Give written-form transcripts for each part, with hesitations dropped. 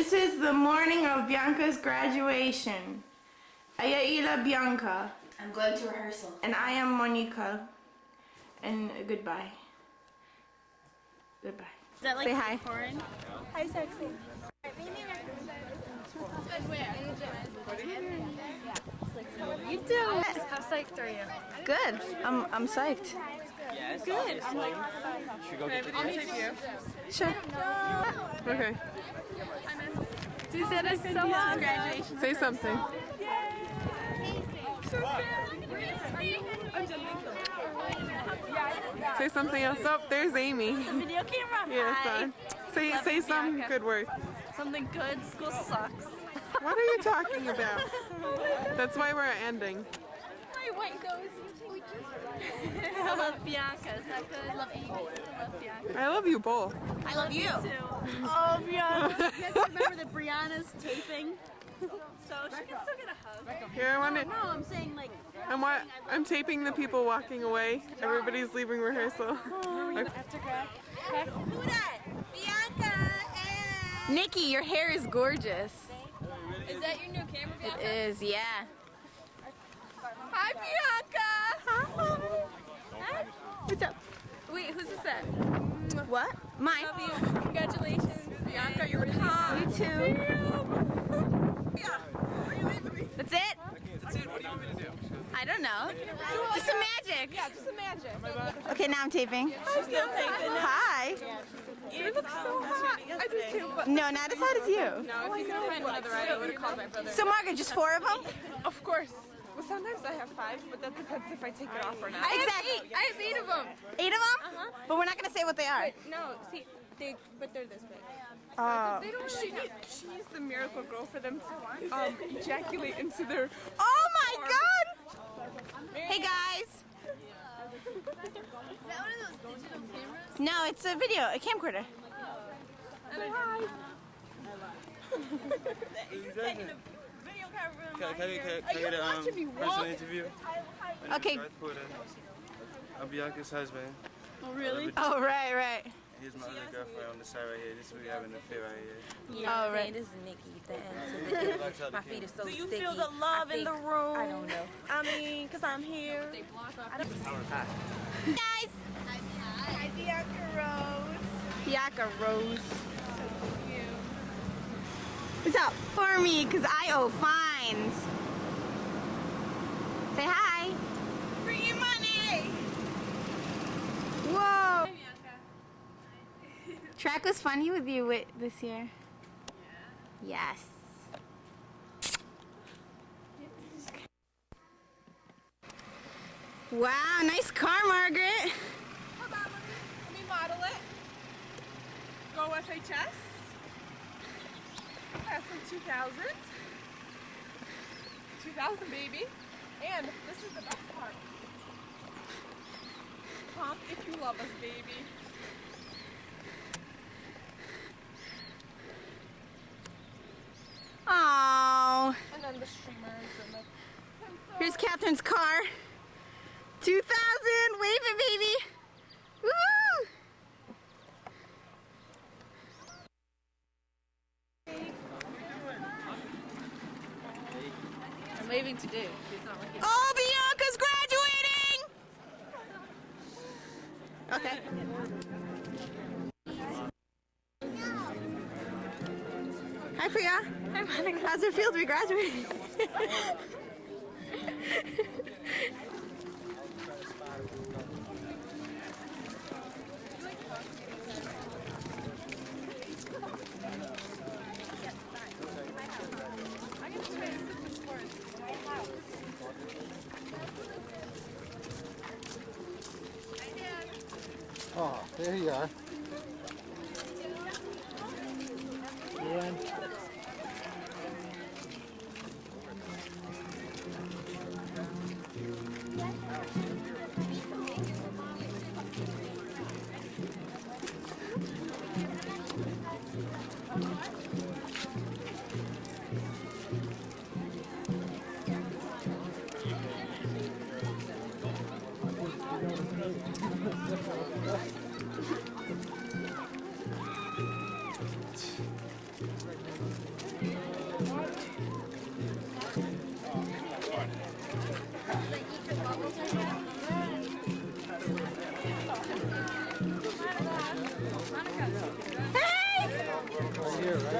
This is the morning of Bianca's graduation. Ila Bianca. I'm going to rehearsal. And I am Monica. And goodbye. Goodbye. Is that like say hi. Foreign? Hi, sexy. You do. How psyched are you? Good. I'm psyched. Yes. Good. Should we go get the dance? Sure. Okay. That is so awesome. Graduation. Say something. Say something else. Oh, there's Amy. Video camera. Yeah, Hi. it's on. Say some Bianca. good word. Something good. School sucks. What are you talking about? That's why we're ending. My white ghost. I love Bianca. Is that good? I love Amy. I love Bianca. I love you both. I love you too. Oh, Bianca. You guys remember that Brianna's taping? So she can still get a hug. Here, I want to. No, I'm saying like. I'm taping the people walking away. Everybody's leaving rehearsal. After grad. Who that? Bianca and. Nikki, your hair is gorgeous. Is that your new camera, Bianca? It is, yeah. Hi, Bianca. Hi. What's up? Wait, who's this at? What? Mine. Love you. Congratulations, Bianca. You're top. You too. That's it? That's it. What do you want me to do? I don't know. Just some magic. Yeah, just imagine. Okay, now I'm taping. I'm still taping. Hi. You look so hot. I do too. But No, not as hot as you. no, if you could find one of the right, I would have called my brother. So, Margaret, just 4 of them? Of course. Well, sometimes I have 5, but that depends if I take it off or not. Exactly. I have 8 of them. 8 of them? But we're not going to say what they are. No, see, but they're this big. Oh. She needs the miracle girl for them to ejaculate into their. Oh my god! Hey guys! Is that one of those digital cameras? No, it's a video, a camcorder. Can I get a personal interview? Okay. I'm Bianca's husband. Oh, really? Oh, right. Here's my other girlfriend on the side right here. This is what we have in the fit right here. Yeah, Oh, right. this is Nikki. My feet are so Do you sticky. feel the love in the room? I don't know. I mean, because I'm here. Guys! Hi, Bianca Rose. Bianca Rose. What's up? For me, because I owe fines. Say hi. Free money! Whoa! Track was funny with you this year. Yeah. Yes. Wow, nice car, Margaret. Hold on, let me model it. Go SHS. Pass from 2000. 2000, baby. And this is the best part. Honk if you love us, baby. Oh. And then the streamers and the. Here's Catherine's car. 2000, wave it, baby. Woo! I'm waving to Dude. He's not looking. Oh, Bianca's graduating! Okay. Hi, Priya. Hi, Monica. How's it feel to be graduating? Oh, there you are. You're in. Get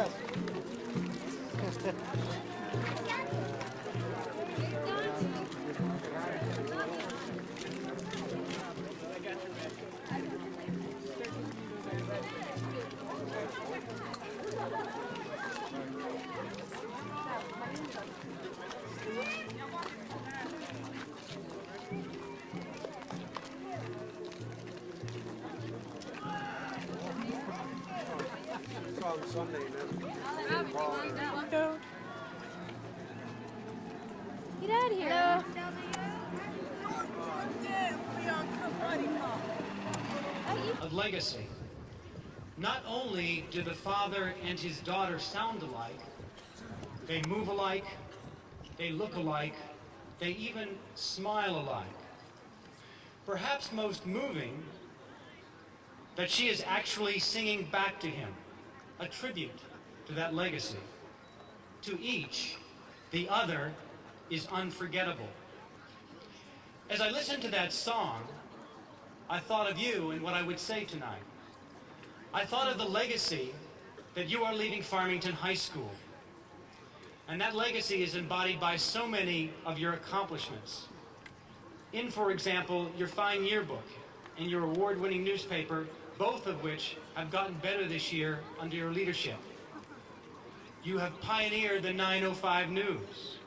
out of here. Of legacy. Not only do the father and his daughter sound alike, they move alike, they look alike, they even smile alike. Perhaps most moving, that she is actually singing back to him, a tribute to that legacy. To each, the other is unforgettable. As I listened to that song, I thought of you and what I would say tonight. I thought of the legacy that you are leaving Farmington High School. And that legacy is embodied by so many of your accomplishments. In, for example, your fine yearbook and your award-winning newspaper, both of which have gotten better this year under your leadership. You have pioneered the 905 News.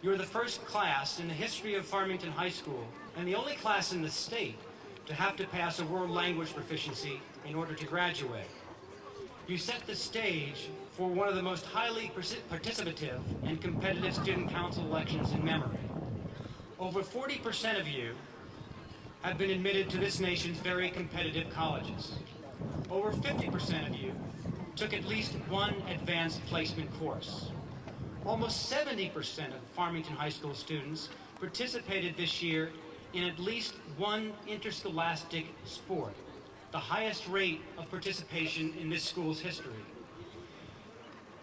You're the first class in the history of Farmington High School, and the only class in the state to have to pass a world language proficiency in order to graduate. You set the stage for one of the most highly participative and competitive student council elections in memory. Over 40% of you have been admitted to this nation's very competitive colleges. Over 50% of you took at least one advanced placement course. Almost 70% of Farmington High School students participated this year in at least one interscholastic sport, the highest rate of participation in this school's history.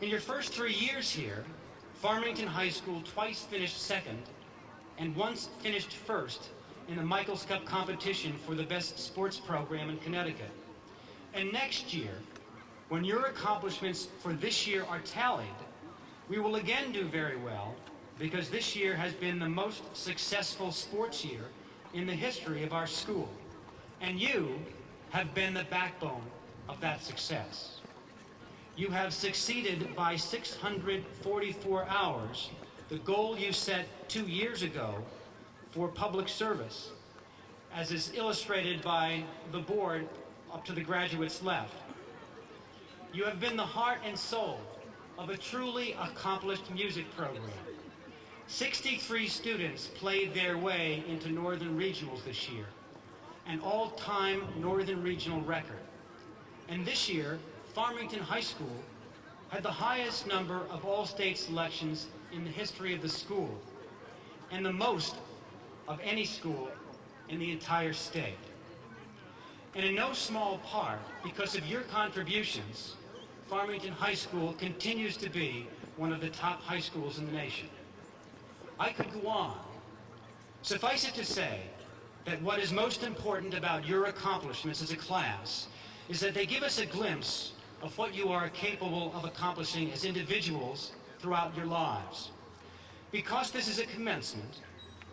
In your first 3 years here, Farmington High School twice finished second and once finished first in the Michaels Cup competition for the best sports program in Connecticut. And next year, when your accomplishments for this year are tallied, we will again do very well, because this year has been the most successful sports year in the history of our school. And you have been the backbone of that success. You have succeeded by 644 hours, the goal you set 2 years ago for public service, as is illustrated by the board up to the graduates left. You have been the heart and soul of a truly accomplished music program. 63 students played their way into Northern Regionals this year, an all-time Northern Regional record. And this year, Farmington High School had the highest number of all-state selections in the history of the school, and the most of any school in the entire state. And in no small part, because of your contributions, Farmington High School continues to be one of the top high schools in the nation. I could go on. Suffice it to say that what is most important about your accomplishments as a class is that they give us a glimpse of what you are capable of accomplishing as individuals throughout your lives. Because this is a commencement,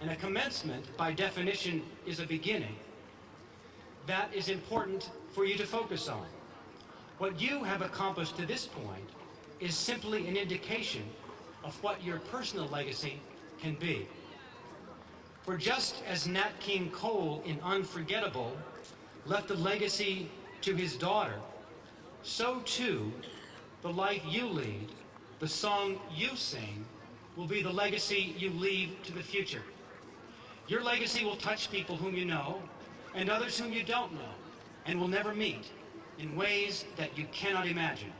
and a commencement, by definition, is a beginning, that is important for you to focus on. What you have accomplished to this point is simply an indication of what your personal legacy can be. For just as Nat King Cole in Unforgettable left a legacy to his daughter, so too the life you lead, the song you sing, will be the legacy you leave to the future. Your legacy will touch people whom you know and others whom you don't know and will never meet in ways that you cannot imagine.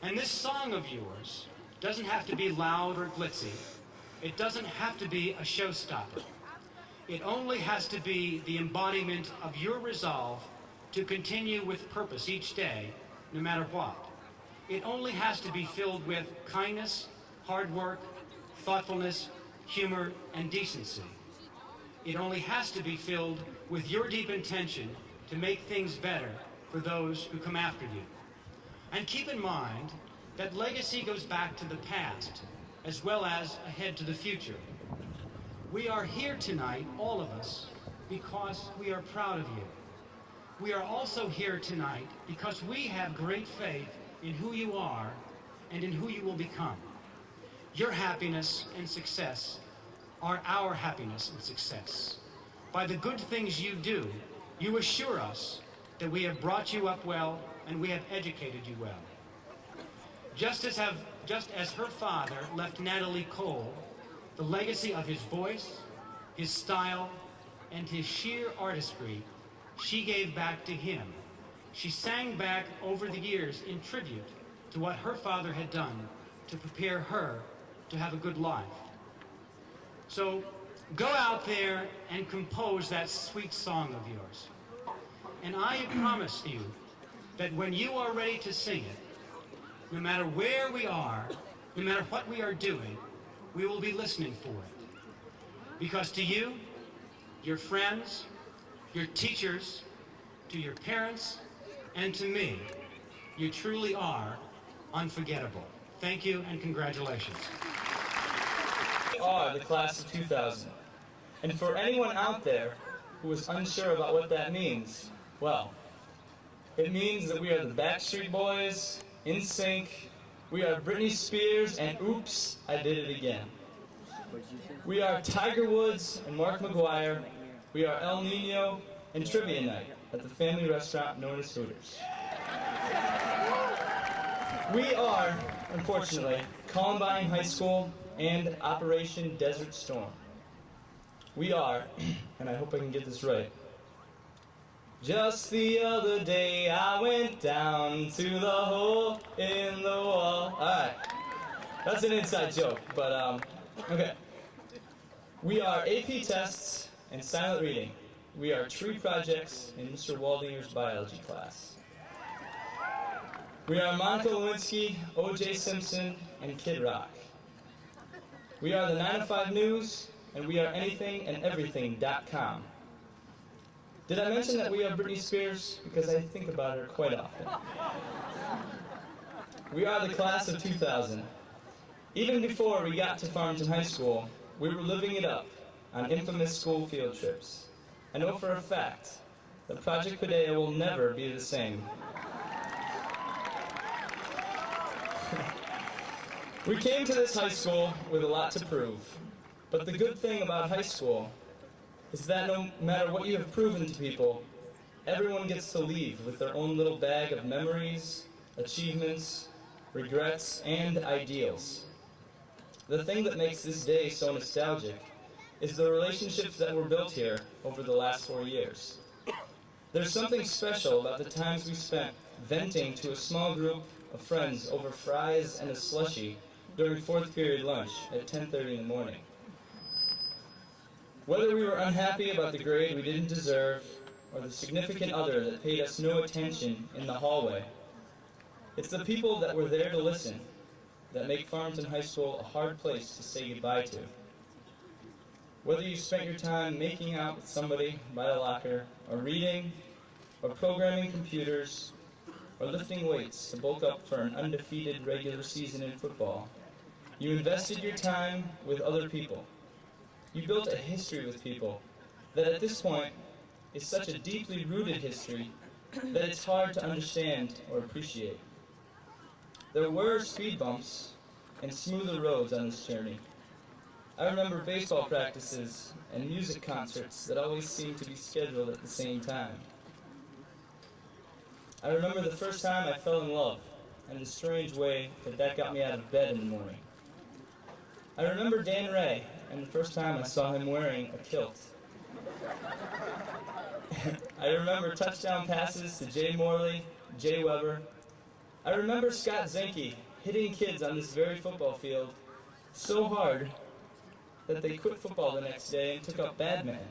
And this song of yours doesn't have to be loud or glitzy. It doesn't have to be a showstopper. It only has to be the embodiment of your resolve to continue with purpose each day, no matter what. It only has to be filled with kindness, hard work, thoughtfulness, humor, and decency. It only has to be filled with your deep intention to make things better for those who come after you. And keep in mind that legacy goes back to the past, as well as ahead to the future. We are here tonight, all of us, because we are proud of you. We are also here tonight because we have great faith in who you are and in who you will become. Your happiness and success are our happiness and success. By the good things you do, you assure us that we have brought you up well and we have educated you well. Just as her father left Natalie Cole the legacy of his voice, his style, and his sheer artistry, she gave back to him. She sang back over the years in tribute to what her father had done to prepare her to have a good life. So go out there and compose that sweet song of yours. And I promise you that when you are ready to sing it, no matter where we are, no matter what we are doing, we will be listening for it. Because to you, your friends, your teachers, to your parents, and to me, you truly are unforgettable. Thank you and congratulations. We are the class of 2000. And for anyone out there who is unsure about what that means, well, it means that we are the Backstreet Boys, NSYNC, we are Britney Spears, and oops, I did it again. We are Tiger Woods and Mark McGuire. We are El Nino and Trivia Night at the family restaurant known as Hooters. We are, unfortunately, Columbine High School and Operation Desert Storm. We are, and I hope I can get this right, just the other day I went down to the hole in the wall. Alright, that's an inside joke, but okay. We are AP tests and silent reading. We are tree projects in Mr. Waldinger's biology class. We are Monica Lewinsky, O.J. Simpson, and Kid Rock. We are the 9 to 5 News, and we are anythingandeverything.com. Did I mention that we are Britney Spears? Because I think about her quite often. We are the class of 2000. Even before we got to Farmington High School, we were living it up on infamous school field trips. I know for a fact that Project Padea will never be the same. We came to this high school with a lot to prove. But the good thing about high school is that no matter what you have proven to people, everyone gets to leave with their own little bag of memories, achievements, regrets, and ideals. The thing that makes this day so nostalgic is the relationships that were built here over the last 4 years. There's something special about the times we spent venting to a small group of friends over fries and a slushie during 4th period lunch at 10:30 in the morning. Whether we were unhappy about the grade we didn't deserve, or the significant other that paid us no attention in the hallway, it's the people that were there to listen that make Farmington High School a hard place to say goodbye to. Whether you spent your time making out with somebody by the locker, or reading, or programming computers, or lifting weights to bulk up for an undefeated regular season in football, you invested your time with other people. You built a history with people that at this point is such a deeply rooted history that it's hard to understand or appreciate. There were speed bumps and smoother roads on this journey. I remember baseball practices and music concerts that always seemed to be scheduled at the same time. I remember the first time I fell in love and the strange way that got me out of bed in the morning. I remember Dan Ray and the first time I saw him wearing a kilt. I remember touchdown passes to Jay Morley, Jay Weber. I remember Scott Zenke hitting kids on this very football field so hard that they quit football the next day and took up badminton.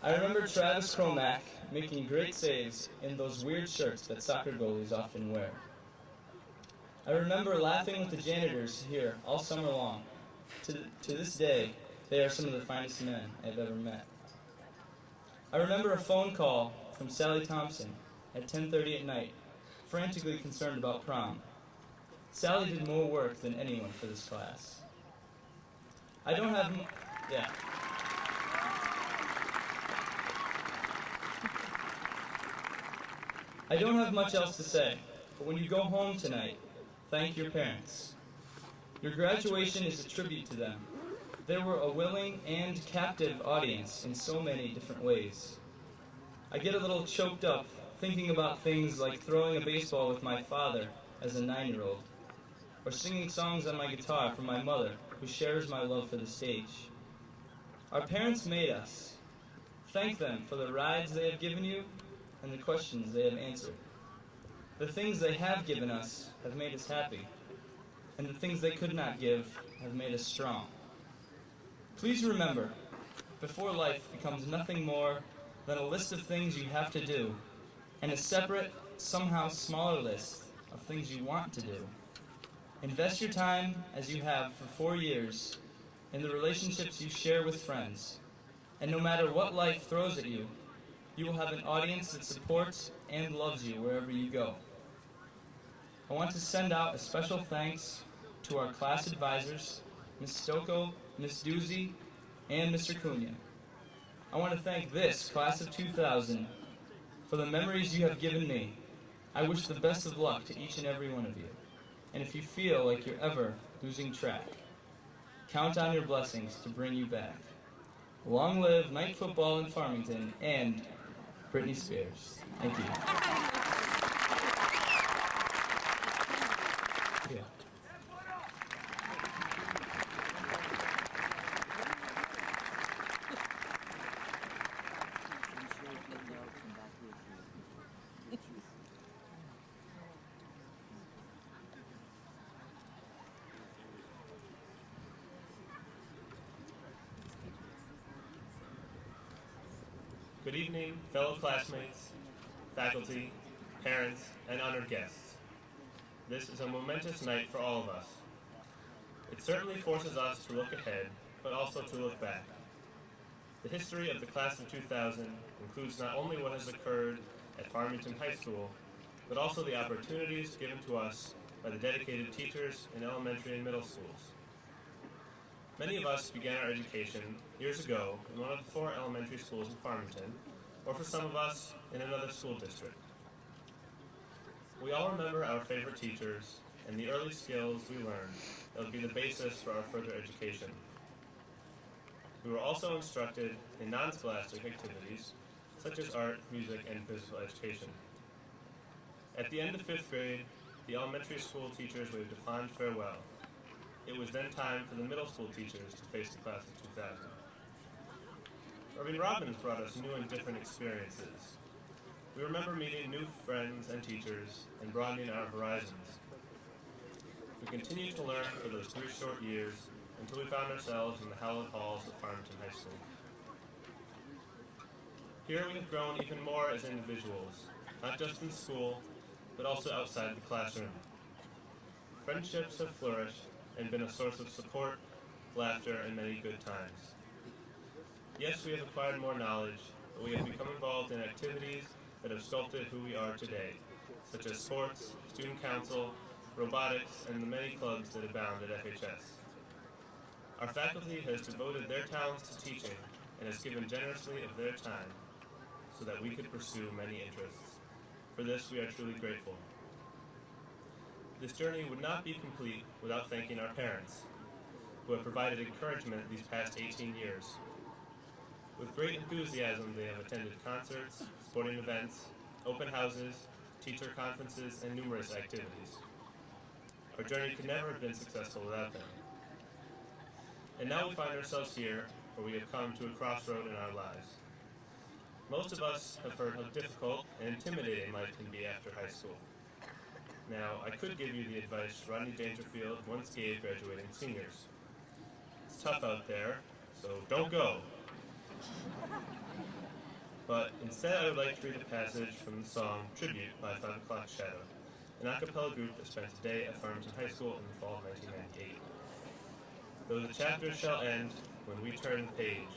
I remember Travis Cromack making great saves in those weird shirts that soccer goalies often wear. I remember laughing with the janitors here all summer long. To this day, they are some of the finest men I've ever met. I remember a phone call from Sally Thompson at 10:30 at night frantically concerned about prom. Sally did more work than anyone for this class. I don't have much else to say, but when you go home tonight, thank your parents. Your graduation is a tribute to them. They were a willing and captive audience in so many different ways. I get a little choked up thinking about things like throwing a baseball with my father as a 9-year-old, or singing songs on my guitar for my mother, who shares my love for the stage. Our parents made us. Thank them for the rides they have given you and the questions they have answered. The things they have given us have made us happy, and the things they could not give have made us strong. Please remember, before life becomes nothing more than a list of things you have to do, and a separate, somehow smaller list of things you want to do. Invest your time, as you have for 4 years, in the relationships you share with friends, and no matter what life throws at you, you will have an audience that supports and loves you wherever you go. I want to send out a special thanks to our class advisors, Ms. Stocco, Ms. Doozy, and Mr. Cunha. I want to thank this class of 2000 for the memories you have given me. I wish the best of luck to each and every one of you. And if you feel like you're ever losing track, count on your blessings to bring you back. Long live night football in Farmington and Britney Spears. Thank you. Yeah. Good evening, fellow classmates, faculty, parents, and honored guests. This is a momentous night for all of us. It certainly forces us to look ahead, but also to look back. The history of the class of 2000 includes not only what has occurred at Farmington High School, but also the opportunities given to us by the dedicated teachers in elementary and middle schools. Many of us began our education years ago in one of the 4 elementary schools in Farmington, or for some of us, in another school district. We all remember our favorite teachers and the early skills we learned that would be the basis for our further education. We were also instructed in non-scholastic activities, such as art, music, and physical education. At the end of 5th grade, the elementary school teachers waved a fond farewell. It was then time for the middle school teachers to face the class of 2000. Irving Robbins brought us new and different experiences. We remember meeting new friends and teachers and broadening our horizons. We continued to learn for those 3 short years until we found ourselves in the hallowed halls of Farmington High School. Here we have grown even more as individuals, not just in school, but also outside the classroom. Friendships have flourished and been a source of support, laughter, and many good times. Yes, we have acquired more knowledge, but we have become involved in activities that have sculpted who we are today, such as sports, student council, robotics, and the many clubs that abound at FHS. Our faculty has devoted their talents to teaching and has given generously of their time so that we could pursue many interests. For this, we are truly grateful. This journey would not be complete without thanking our parents, who have provided encouragement these past 18 years. With great enthusiasm, they have attended concerts, sporting events, open houses, teacher conferences, and numerous activities. Our journey could never have been successful without them. And now we find ourselves here, where we have come to a crossroad in our lives. Most of us have heard how difficult and intimidating life can be after high school. Now, I could give you the advice Rodney Dangerfield once gave graduating seniors. It's tough out there, so don't go. But instead, I would like to read a passage from the song Tribute by 5 O'Clock Shadow, an a cappella group that spent a day at Farmington High School in the fall of 1998. Though the chapters shall end when we turn the page,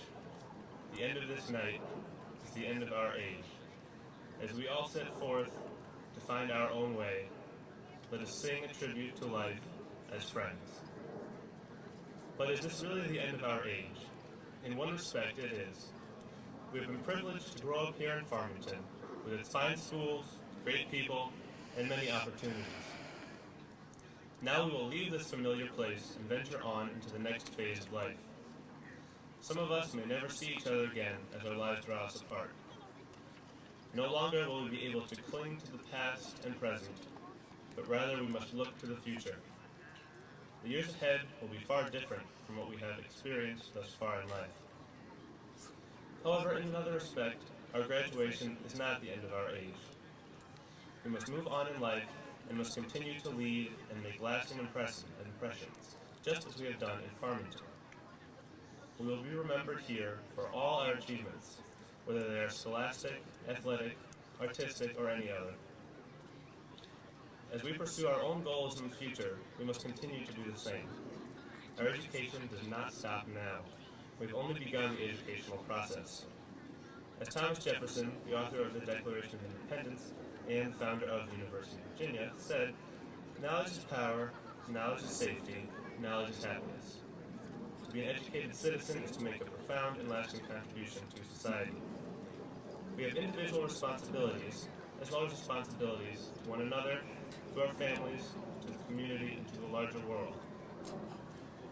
the end of this night is the end of our age, as we all set forth to to find our own way, let us sing a tribute to life as friends. But is this really the end of our age? In one respect, it is. We have been privileged to grow up here in Farmington, with its fine schools, great people, and many opportunities. Now we will leave this familiar place and venture on into the next phase of life. Some of us may never see each other again as our lives draw us apart. No longer will we be able to cling to the past and present, but rather we must look to the future. The years ahead will be far different from what we have experienced thus far in life. However, in another respect, our graduation is not the end of our age. We must move on in life and must continue to lead and make lasting impressions, just as we have done in Farmington. We will be remembered here for all our achievements, whether they are scholastic, athletic, artistic, or any other. As we pursue our own goals in the future, we must continue to do the same. Our education does not stop now. We've only begun the educational process. As Thomas Jefferson, the author of the Declaration of Independence and founder of the University of Virginia, said, "Knowledge is power, knowledge is safety, knowledge is happiness." To be an educated citizen is to make a profound and lasting contribution to society. We have individual responsibilities, as well as responsibilities to one another, to our families, to the community, and to the larger world.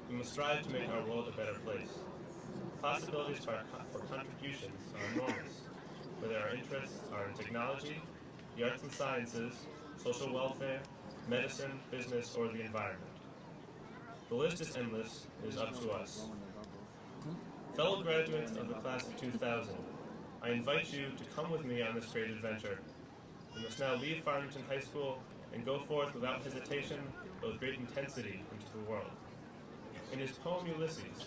We must strive to make our world a better place. Possibilities for contributions are enormous, whether our interests are in technology, the arts and sciences, social welfare, medicine, business, or the environment. The list is endless. It is up to us. Fellow graduates of the class of 2000, I invite you to come with me on this great adventure. We must now leave Farmington High School and go forth without hesitation, but with great intensity into the world. In his poem Ulysses,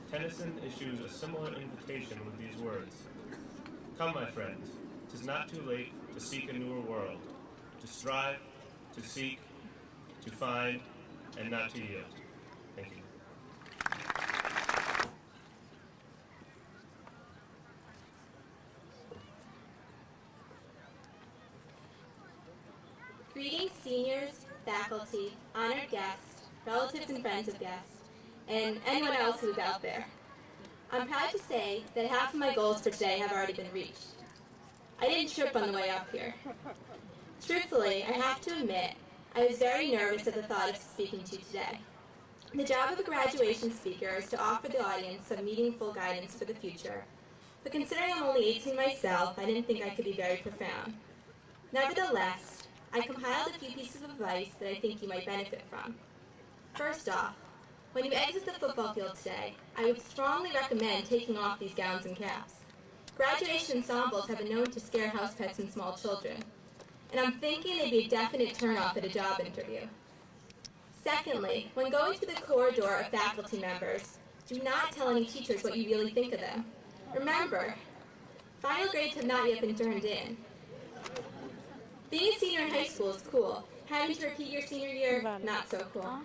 Tennyson issues a similar invitation with these words: "Come, my friends, 'tis not too late to seek a newer world, to strive, to seek, to find, and not to yield." Thank you. Greetings, seniors, faculty, honored guests, relatives and friends of guests, and anyone else who's out there. I'm proud to say that half of my goals for today have already been reached. I didn't trip on the way up here. Truthfully, I have to admit, I was very nervous at the thought of speaking to you today. The job of a graduation speaker is to offer the audience some meaningful guidance for the future, but considering I'm only 18 myself, I didn't think I could be very profound. Nevertheless, I compiled a few pieces of advice that I think you might benefit from. First off, when you exit the football field today, I would strongly recommend taking off these gowns and caps. Graduation ensembles have been known to scare house pets and small children, and I'm thinking they'd be a definite turnoff at a job interview. Secondly, when going through the corridor of faculty members, do not tell any teachers what you really think of them. Remember, final grades have not yet been turned in. Being a senior in high school is cool. Having to repeat your senior year, not so cool.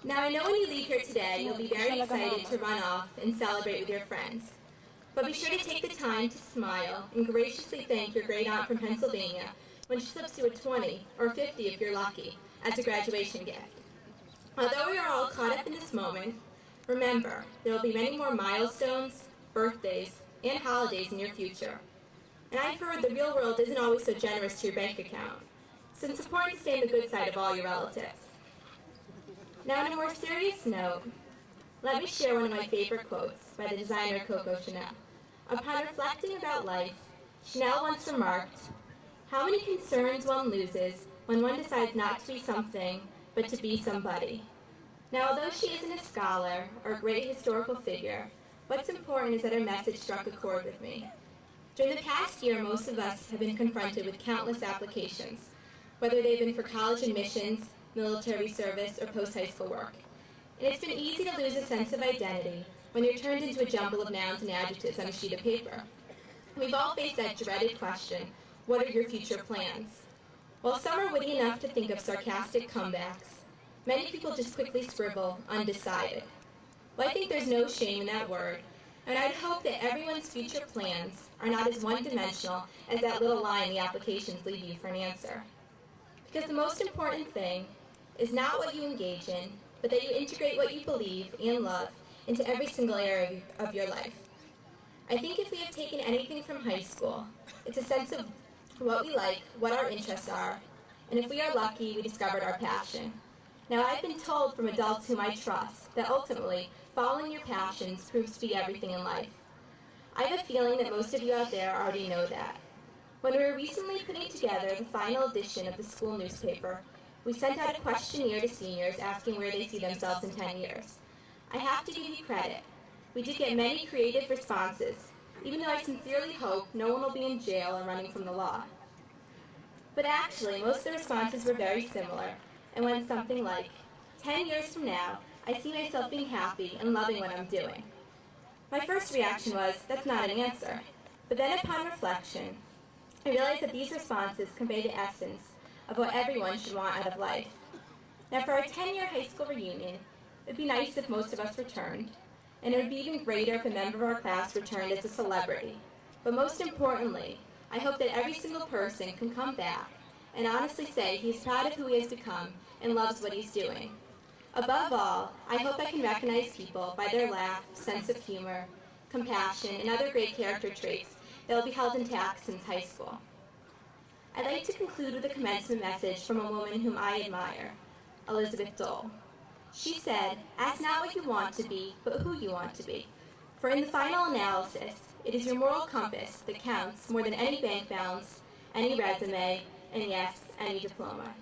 Now I know when you leave here today, you'll be very excited to run off and celebrate with your friends. But be sure to take the time to smile and graciously thank your great aunt from Pennsylvania when she slips you a 20, or 50 if you're lucky, as a graduation gift. Although we are all caught up in this moment, remember, there will be many more milestones, birthdays, and holidays in your future. And I've heard the real world isn't always so generous to your bank account, so it's important to stay on the good side of all your relatives. Now, on a more serious note, let me share one of my favorite quotes by the designer Coco Chanel. Upon reflecting about life, Chanel once remarked, "How many concerns one loses when one decides not to be something, but to be somebody." Now, although she isn't a scholar or a great historical figure, what's important is that her message struck a chord with me. During the past year, most of us have been confronted with countless applications, whether they've been for college admissions, military service, or post-high school work. And it's been easy to lose a sense of identity when you're turned into a jumble of nouns and adjectives on a sheet of paper. We've all faced that dreaded question, what are your future plans? While some are witty enough to think of sarcastic comebacks, many people just quickly scribble, undecided. Well, I think there's no shame in that word, and I'd hope that everyone's future plans are not as one-dimensional as that little line the applications leave you for an answer. Because the most important thing is not what you engage in, but that you integrate what you believe and love into every single area of your life. I think if we have taken anything from high school, it's a sense of what we like, what our interests are, and if we are lucky, we discovered our passion. Now, I've been told from adults whom I trust that ultimately, following your passions proves to be everything in life. I have a feeling that most of you out there already know that. When we were recently putting together the final edition of the school newspaper, we sent out a questionnaire to seniors asking where they see themselves in 10 years. I have to give you credit. We did get many creative responses, even though I sincerely hope no one will be in jail or running from the law. But actually, most of the responses were very similar, and went something like, 10 years from now, I see myself being happy and loving what I'm doing. My first reaction was, that's not an answer. But then upon reflection, I realized that these responses convey the essence of what everyone should want out of life. Now, for our 10-year high school reunion, it would be nice if most of us returned, and it would be even greater if a member of our class returned as a celebrity. But most importantly, I hope that every single person can come back and honestly say he's proud of who he has become and loves what he's doing. Above all, I hope I can recognize people by their laugh, sense of humor, compassion, and other great character traits that will be held intact since high school. I'd like to conclude with a commencement message from a woman whom I admire, Elizabeth Dole. She said, ask not what you want to be, but who you want to be. For in the final analysis, it is your moral compass that counts more than any bank balance, any resume, and yes, any diploma.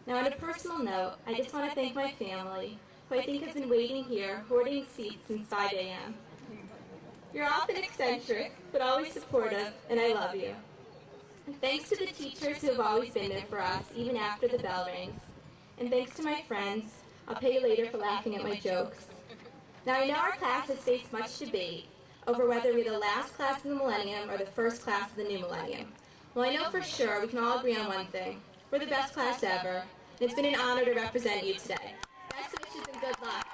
Now, on a personal note, I just want to thank my family, who I think has been waiting here, hoarding seats since 5 a.m. You're often eccentric, but always supportive, and I love you. And thanks to the teachers who have always been there for us, even after the bell rings. And thanks to my friends. I'll pay you later for laughing at my jokes. Now, I know our class has faced much debate over whether we're the last class of the millennium or the first class of the new millennium. Well, I know for sure we can all agree on one thing. We're the best class ever, and it's been an honor to represent you today. Best wishes and good luck.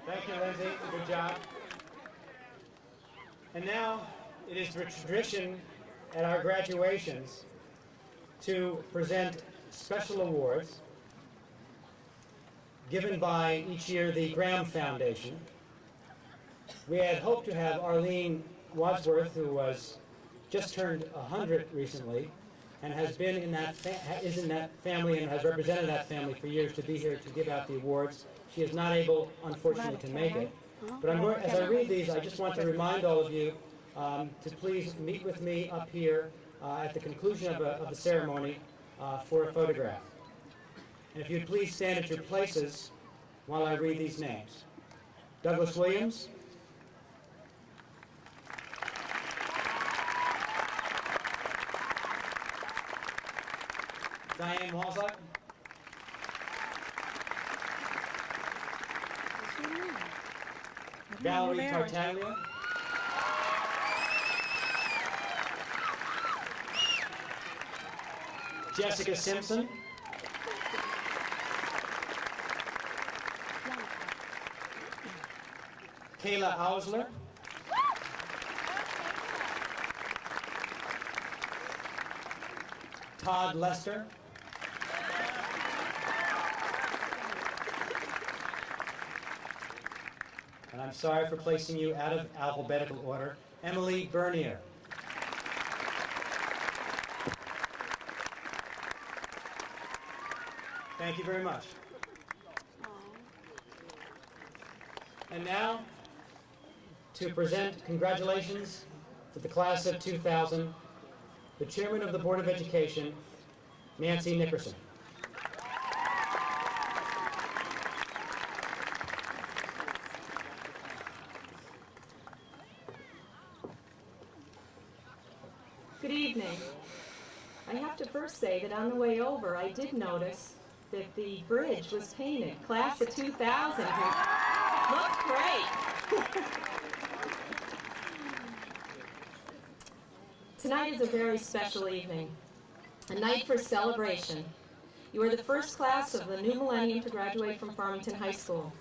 Thank you, Lindsay. Good job. And now it is the tradition at our graduations to present special awards given by each year the Graham Foundation. We had hoped to have Arlene Wadsworth, who was just turned 100 recently and has been in that is in that family and has represented that family for years, to be here to give out the awards. She is not able, unfortunately, to make it. But as I read these, I just want to remind all of you to please meet with me up here at the conclusion of the ceremony for a photograph. And if you'd please stand at your places while I read these names. Douglas Williams. Diane Walzak. Valerie Tartaglia. Jessica Simpson. Kayla Ausler. Todd Lester. And I'm sorry for placing you out of alphabetical order, Emily Bernier. Thank you very much. And now, to present congratulations to the class of 2000, the Chairman of the Board of Education, Nancy Nickerson. Good evening. I have to first say that on the way over, I did notice that the bridge was painted. Class of 2000 looked great. Tonight is a very special evening, a night for celebration. You are the first class of the new millennium to graduate from Farmington High School.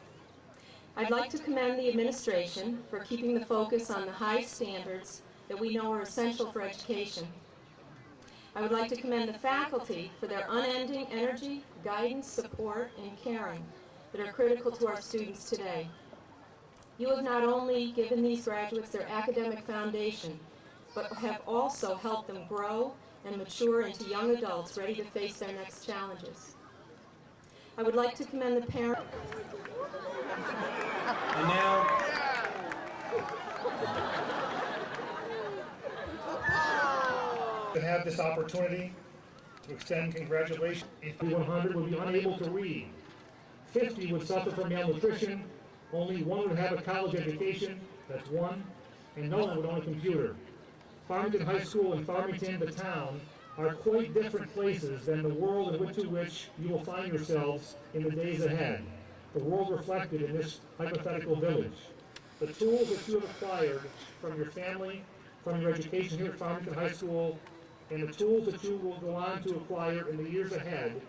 I'd like to commend the administration for keeping the focus on the high standards that we know are essential for education. I would like to commend the faculty for their unending energy, guidance, support, and caring that are critical to our students today. You have not only given these graduates their academic foundation, but have also helped them grow and mature into young adults ready to face their next challenges. I would like to commend the parents. And now, to have this opportunity to extend congratulations. 100 would be unable to read. 50 would suffer from malnutrition. Only one would have a college education, that's one, and no one would own a computer. Farmington High School and Farmington, the town, are quite different places than the world into which you will find yourselves in the days ahead. The world reflected in this hypothetical village. The tools that you have acquired from your family, from your education here at Farmington High School, and the tools that you will go on to acquire in the years ahead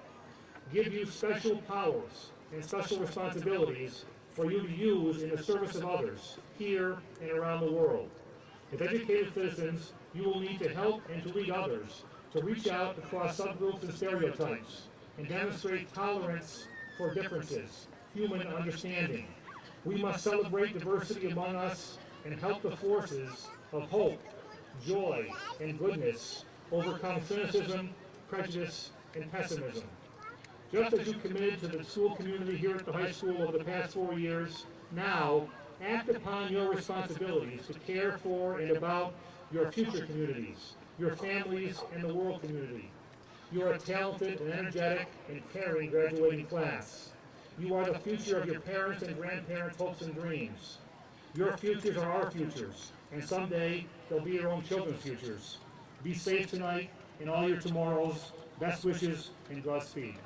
give you special powers and special responsibilities for you to use in the service of others, here and around the world. As educated citizens, you will need to help and to lead others, to reach out across subgroups and stereotypes, and demonstrate tolerance for differences, human understanding. We must celebrate diversity among us and help the forces of hope, joy, and goodness overcome cynicism, prejudice, and pessimism. Just as you committed to the school community here at the high school over the past 4 years, now act upon your responsibilities to care for and about your future communities, your families, and the world community. You are a talented and energetic and caring graduating class. You are the future of your parents' and grandparents' hopes and dreams. Your futures are our futures, and someday they'll be your own children's futures. Be safe tonight and all your tomorrows. Best wishes and Godspeed.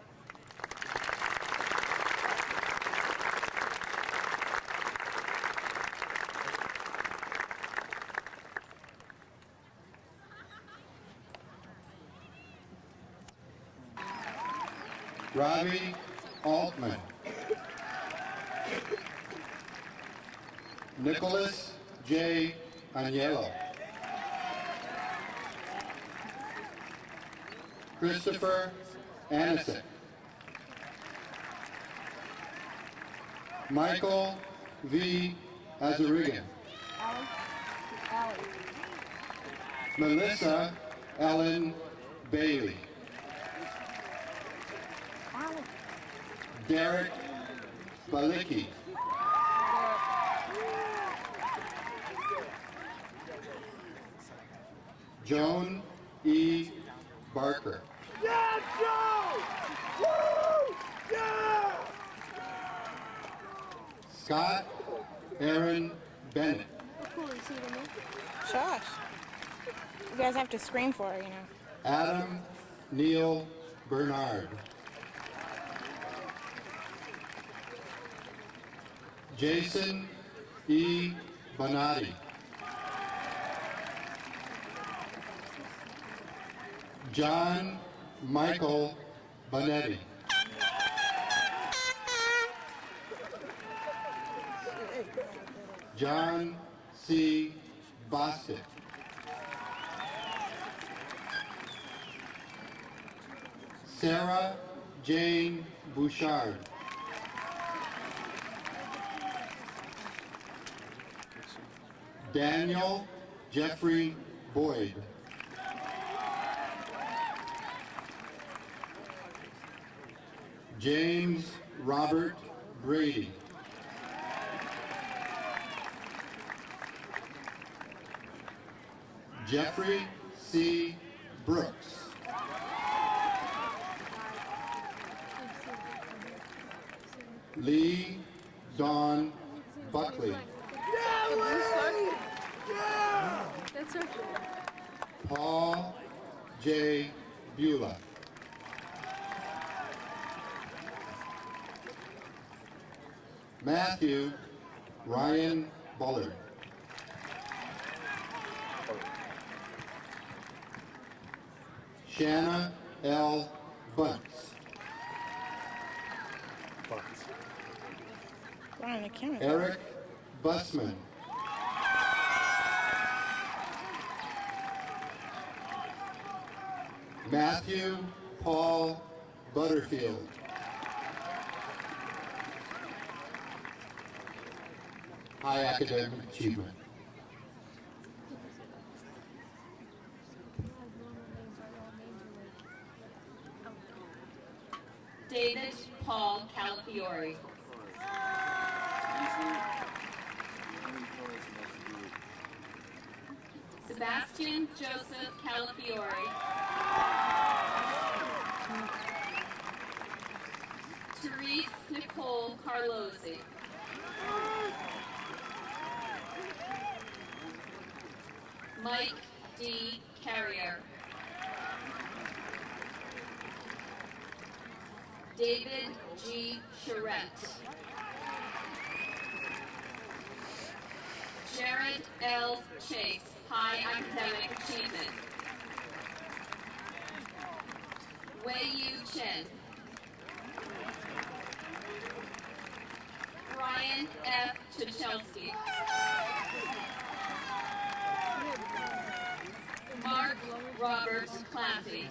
Ravi Altman. Nicholas J. Agnello. Christopher Anisic. Michael V. Azarigan. Melissa Ellen Bailey. Derek Balicki. Joan E. Barker. Yeah, Joe! Woo! Yeah! Scott Aaron Bennett. Shush. You guys have to scream for it, you know. Adam Neil Bernard. Jason E. Bonatti. John Michael Bonetti. John C. Bostic. Sarah Jane Bouchard. Daniel Jeffrey Boyd. James Robert Brady. Jeffrey C. Brooks. Lee Dawn Buckley. That's okay. Paul J. Beulah. Matthew Ryan Bullard. Shanna L. Bunce. Wow, the camera's Eric Bussman. Matthew Paul Butterfield. High academic achievement. David Paul Calafiore. Sebastian Joseph Calafiore. Therese Nicole Carlosi. Mike D. Carrier. David G. Charette. Jared L. Chase, High Academic Achievement. Wei Yu Chen. Brian F. Chichelski. Mark Robert Claffey.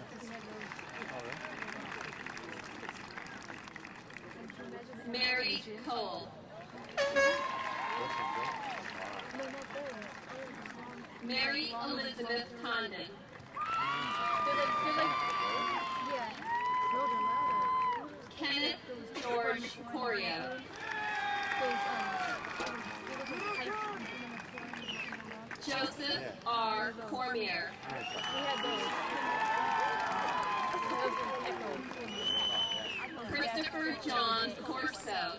Mary Cole. Mary Elizabeth Condon. Kenneth George Coria. Joseph R. Cormier. Christopher John Corso.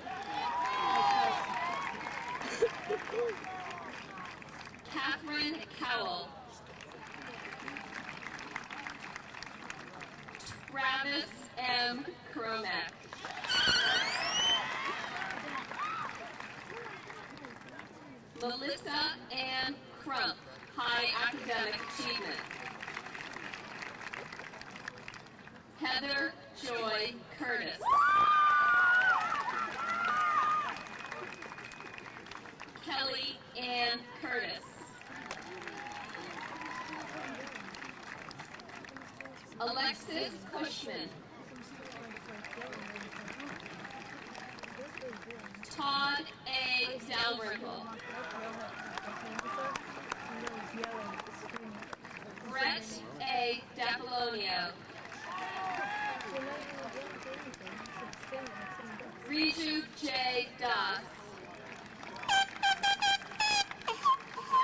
Catherine Cowell. Travis M. Kromek. Melissa Ann Crump, High Academic Achievement. Heather Joy Curtis. Kelly Ann Curtis. Alexis Cushman. Todd A. Dalrymple. Brett A. D'Apollonio. Riju J. Das.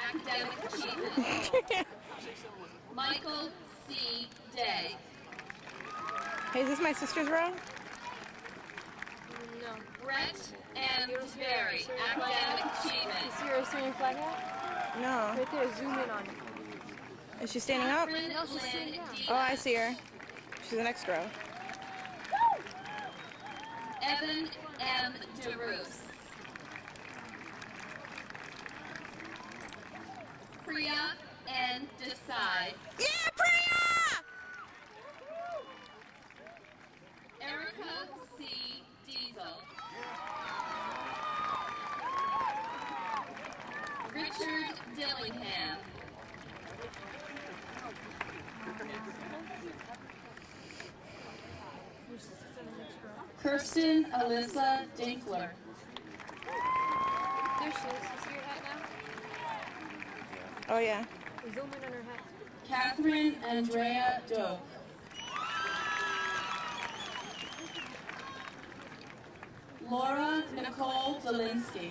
Academic Achievement. Michael C. Day. Hey, is this my sister's row? No. Brett M. Berry, Academic Achievement. You see her standing flag hat? No. Right there, zoom in on it. Is she standing up? No, she's sitting down. Oh, I see her. She's the next row. Evan M. DeRoos. Priya N. Desai. Yeah, Priya! Erica C. Diesel. Richard Dillingham. Kirsten Alyssa Dinkler. There she is. You see your hat now? Oh, yeah. Zoom in on her hat. Catherine Andrea Doak. Laura Nicole Zelinsky.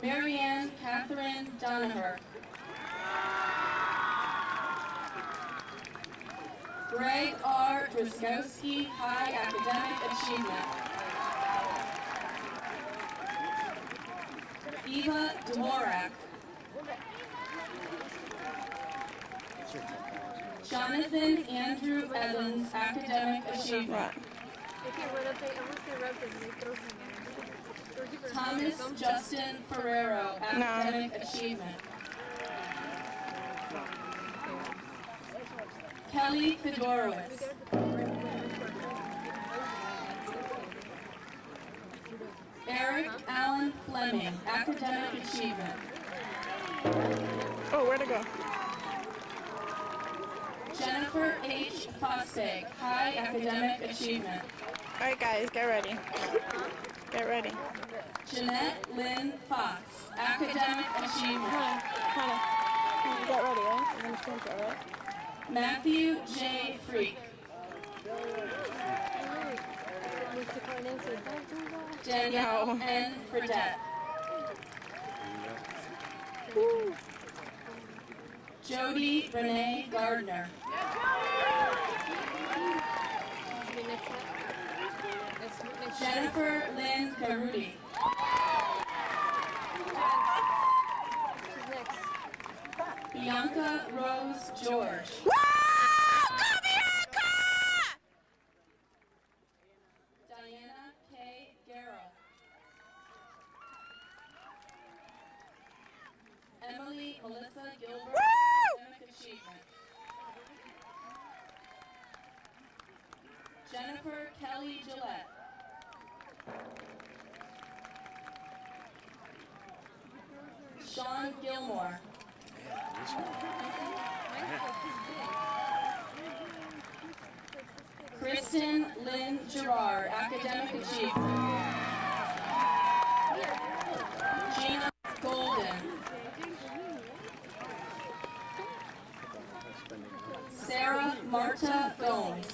Marianne Catherine Donaher. Greg R. Drzgowski, High Academic Achievement. Eva Dvorak. Jonathan Andrew Evans, Academic Achievement. Thomas Justin Ferrero, Academic Achievement. Kelly Fedorowicz. Eric Allen Fleming, academic achievement. Oh, where'd it go? Jennifer H. Fostig, high academic achievement. All right, guys, get ready. Get ready. Jeanette Lynn Fox, academic achievement. Hold on. Get ready, right? You're gonna stand there, right? Matthew J. Freak. Danielle N. Fredette. Jody Renee Gardner. Jennifer Lynn Carudi. Bianca Rose George. Diana K. Garrow. Emily Melissa Gilbert, academic achievement. Jennifer Kelly Gillette. Sean Gilmore. Kristen Lynn Gerard, academic achievement. Gina Golden. Sarah Marta Gomes.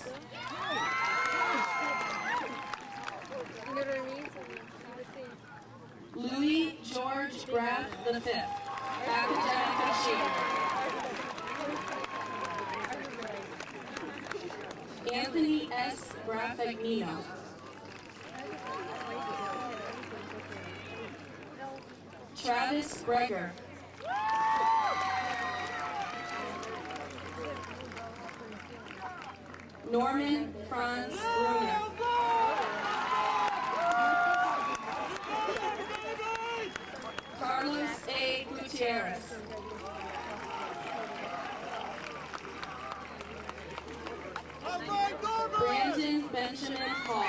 Louis George Graff V, academic achievement. Anthony S. Graffagnino. Travis Breger. Norman Franz Bruner. Carlos A. Gutierrez. Brandon Benjamin Hall.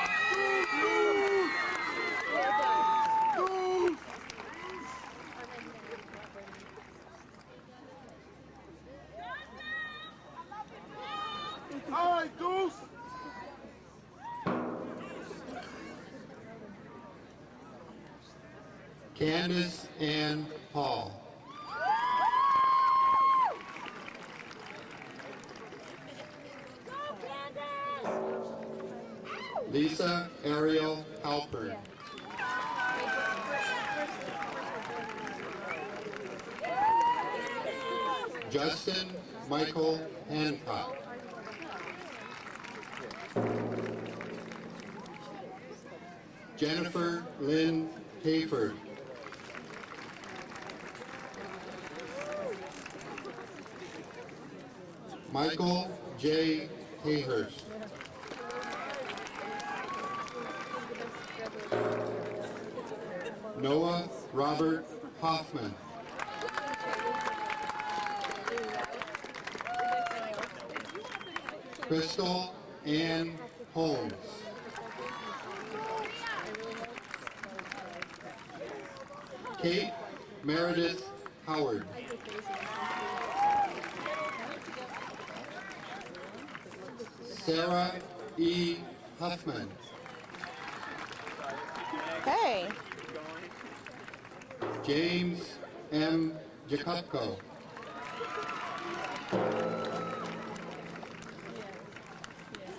All right, Goose. Candace Ann Hall. Lisa Ariel Halpern. Justin Michael Hancock. Jennifer Lynn Hayford. Michael J. Hayhurst. Noah Robert Hoffman. Crystal Ann Holmes. Kate Meredith Howard. Sarah E. Huffman. Hey. James M. Jakubko.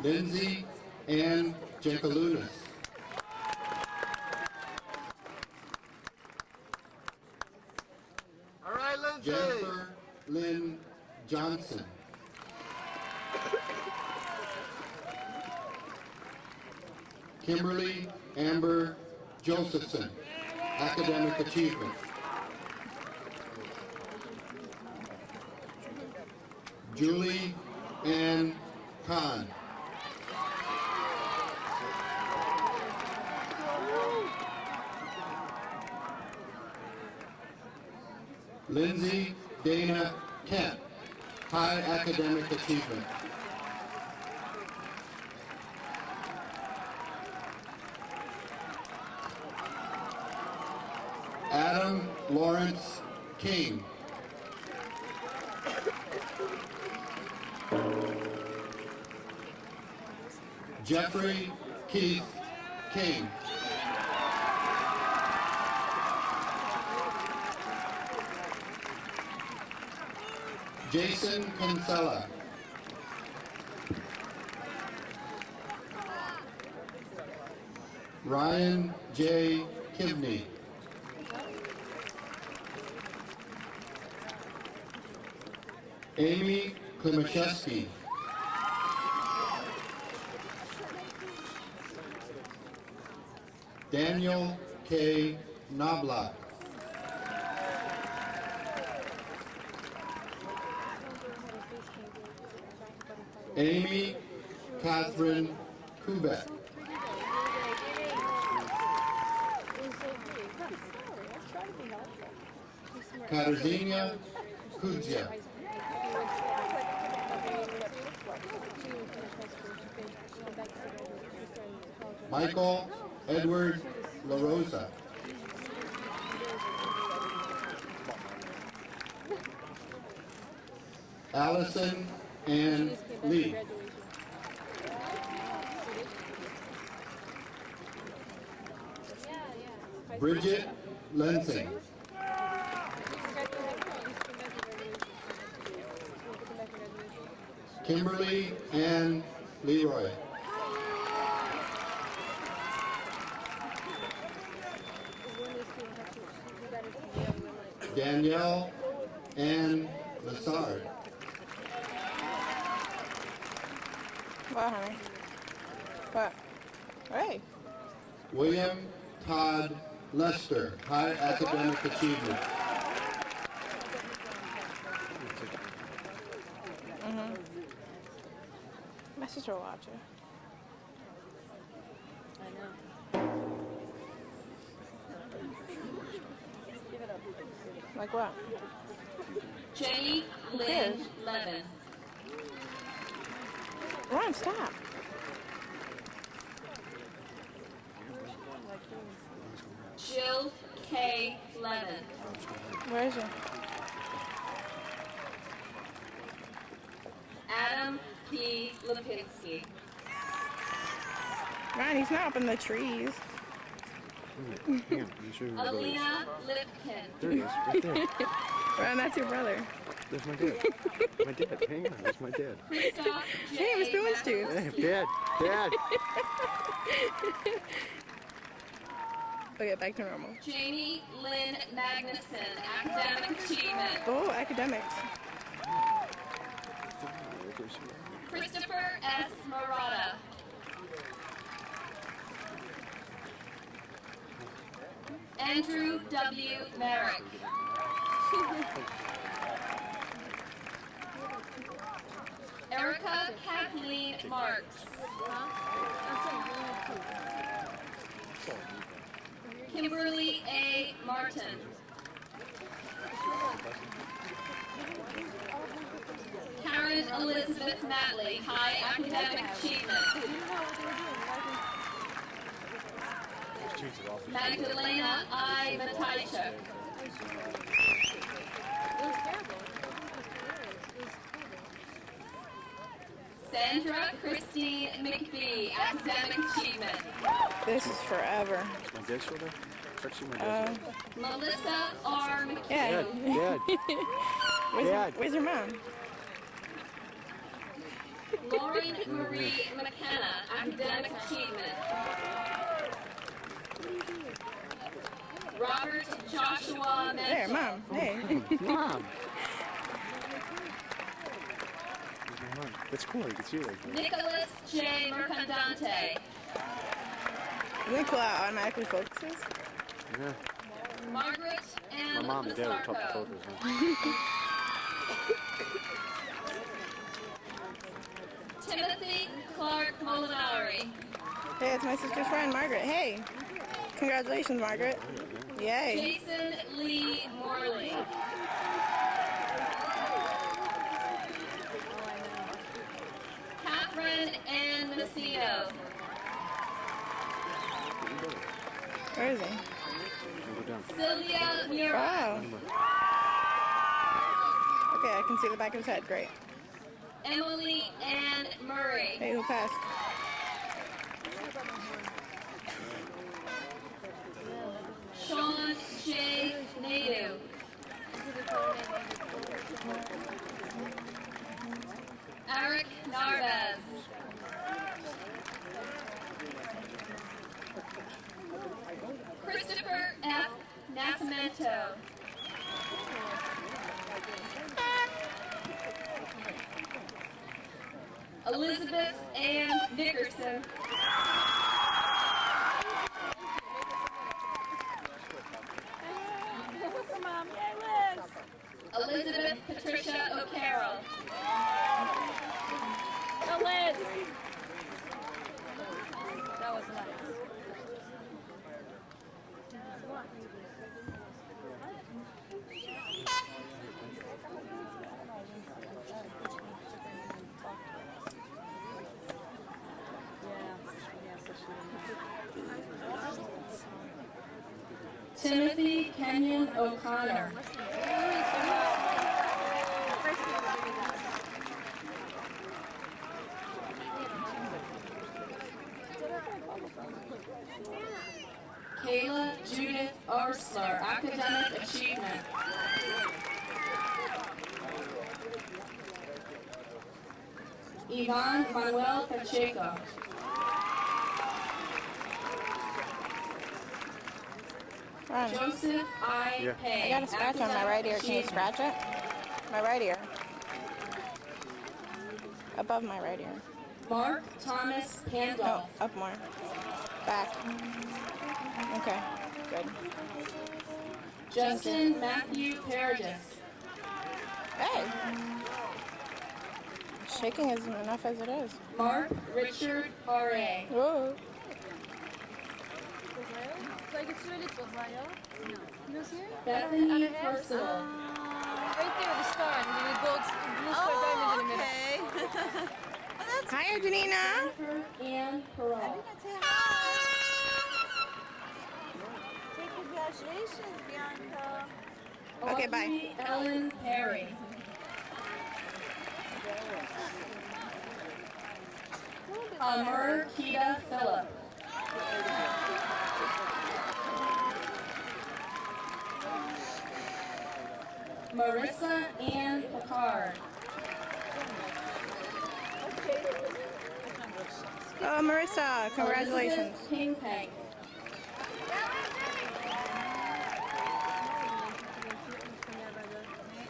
Lindsay Ann Jankalunas. All right, Lindsay. Jennifer Lynn Johnson. Kimberly Amber Josephson, academic achievement. Julie Ann Kahn. Lindsay Dana Kent. high academic achievement. Adam Lawrence King. Jeffrey Keith King. Jason Kinsella. Ryan J. Kivney. Amy Klimaszewski. Daniel K. Knobloch. Amy Catherine Kubek. Katarzyna Kudzia. Michael Edward LaRosa. Allison Ann Lee. Bridget Lensing. Kimberly Ann Leroy. Danielle Ann Lassard. What, honey? What? Hey. William Todd Lester, high academic achievement. My sister will watch it. I know. Like what? Jenny Lynn Levin. Ryan, stop. Jill K. Levin. Where is she? Adam P. Lipinski. Ryan, he's not up in the trees. Hang on, I'm sure who it is. Alina Lipkin. There he is, right there. Ryan, that's your brother. There's my dad. My dad, hang on, there's my dad. Christoph J. Hey, Mr. Winstooth. Hey, Dad, Dad. Okay, back to normal. Jamie Lynn Magnuson, academic achievement. Oh, academics. Christopher S. Murata. Andrew W. Merrick. Erica Kathleen Marks. Kimberly A. Martin. Karen Elizabeth Matley, high academic achievement. Magdalena I. Matejchuk. Sandra Christine McBee, academic achievement. This is forever. My dad's shoulder? Actually, my dad's shoulder. Melissa R. McKee. Yeah. Dad, Dad. Where's your mom? Lauren Marie McKenna, academic achievement. Robert Joshua There, Mensch. Mom. Hey. Mom. That's cool, you can see it right there. Nicholas J. Mercandante. Isn't it cool how it automatically focuses? Yeah. Margaret My M. mom and dad were top Masarko. photos, huh? Timothy Clark Molinari. Hey, it's my sister's friend, Margaret. Hey. Congratulations, Margaret. Yay. Jason Lee Morley. Where is he? Sylvia Mura. Wow. Okay, I can see the back of his head. Great. Emily Ann Murray. Hey, who passed? Sean J. Nadeau. Eric Narvez. Christopher F. Nascimento. Elizabeth Ann Nickerson. Mom, yay, Liz! Elizabeth Patricia O'Carroll. Go, Liz! That was nice. Timothy Kenyon O'Connor. Kayla Judith Orsler, Academic Achievement. Ivan Manuel Pacheco. Joseph I. Pay. I got a scratch on my right ear. Can you scratch it? My right ear. Above my right ear. Mark Thomas Pandolf. No, up more. Back. Okay, good. Justin Matthew Paradis. Hey! Shaking isn't enough as it is. Mark Richard R.A. Whoa. Bethany Percival. Right there, the star, and the gold, blue star diamond in the middle. Hi, Angelina. Ann Perot. Congratulations, Bianca. Okay, bye. Audrey Ellen Perry. Amur Kita Phillip. Marissa Ann Picard. Oh, Marissa, congratulations. Elizabeth Ping-Pang.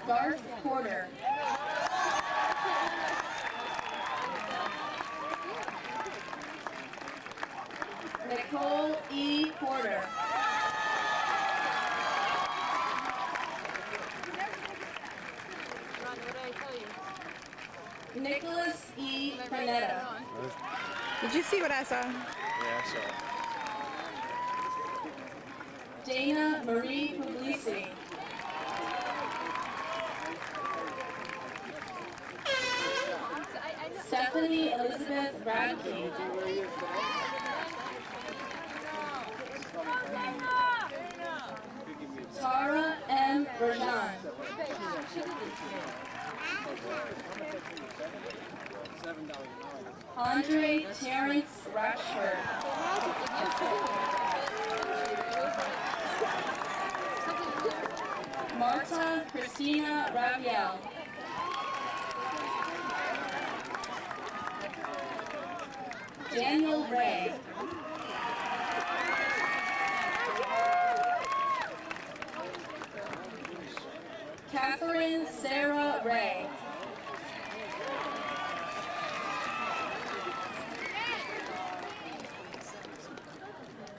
Garth Porter. Nicole E. Porter. Nicholas E. Panetta. Did you see what I saw? Yeah, I saw it. Dana Marie Puglisi. Stephanie Elizabeth Radke. Tara M. Rajan. Andre Terrence Rashford. Marta Christina Rabiel. Daniel Ray. Catherine Sarah Ray.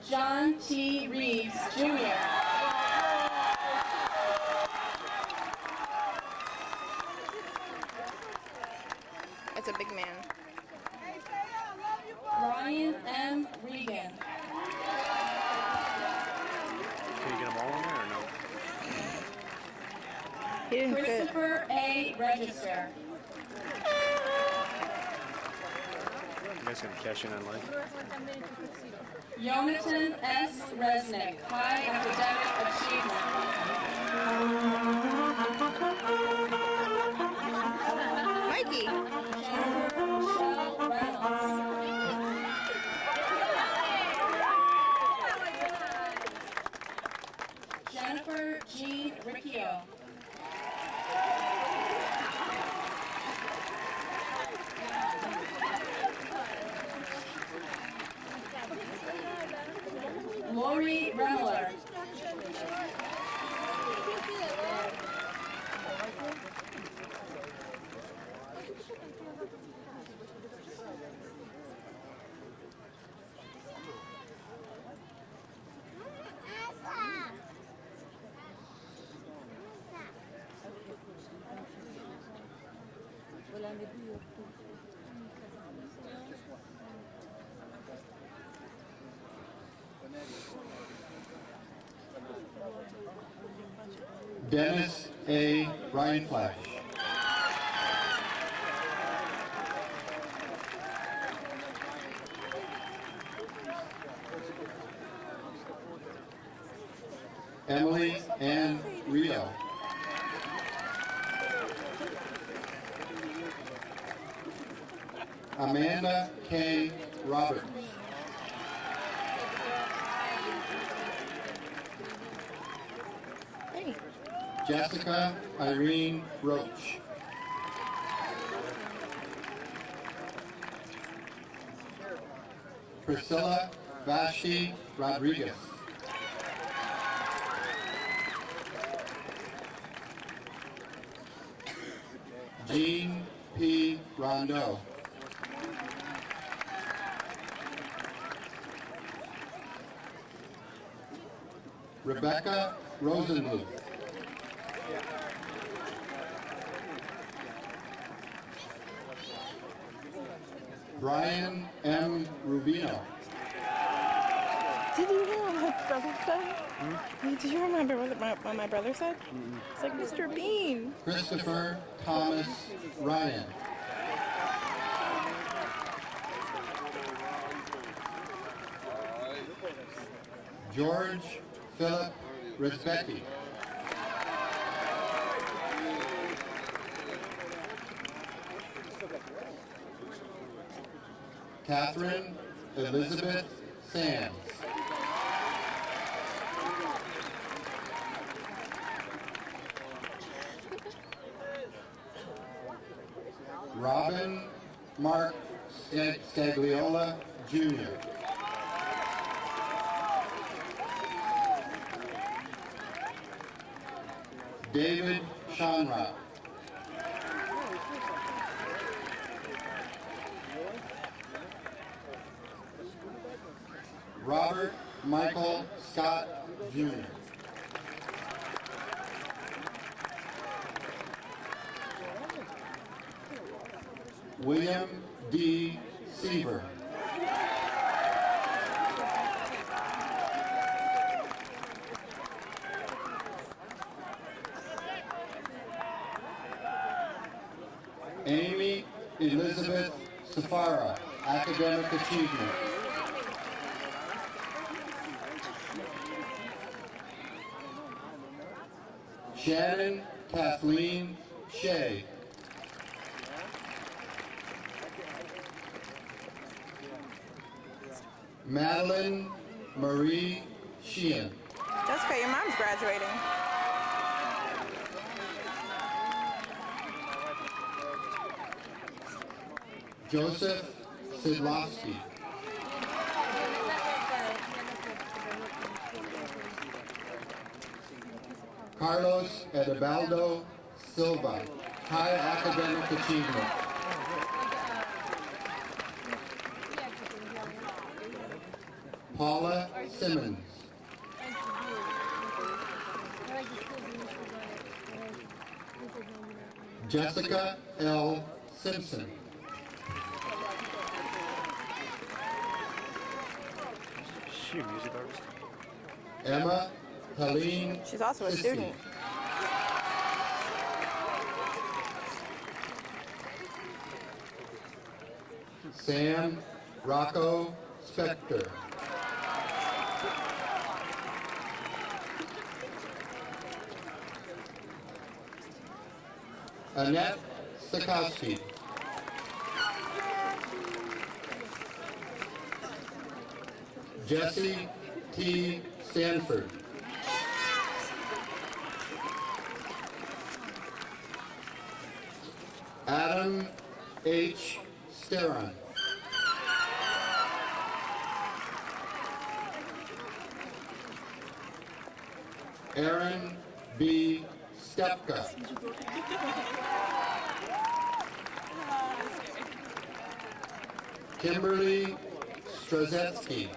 John T. Reeves, Jr. It's a big man. Ryan M. Regan. Can you get them all in there or no? He didn't fit. Christopher A. Register. guys gonna cash in on life? Jonathan S. Resnick, high academic achievement. Mikey. Jennifer G. Riccio. Lori Remler. Dennis A. Reinflash. Emily Ann Rio. Amanda K. Roberts. Jessica Irene Roach. Priscilla Vashti Rodriguez. Jean P. Rondeau. Rebecca Rosenbluth. Brian M. Rubino. Did you hear what my brother said? Did you remember what my brother said? It's like Mr. Bean. Christopher Thomas Ryan. George Philip Risbecki. Catherine Elizabeth Sands. Robin Mark Scagliola Jr. David Shanra. Robert Michael Scott Jr. William D. Seaver. Amy Elizabeth Safara, academic achievement. Shannon Kathleen Shea. Madeline Marie Sheehan. Jessica, your mom's graduating. Joseph Sidlowski. Carlos Edibaldo Silva, high academic achievement. Paula Simmons. Jessica L. Simpson. She a music artist? Emma Helene. She's also a student. Sam Rocco Spector. Annette Stokowski. Jesse T. Stanford. Adam H. Steron. Aaron B. Stepka. Kimberly Strozetsky.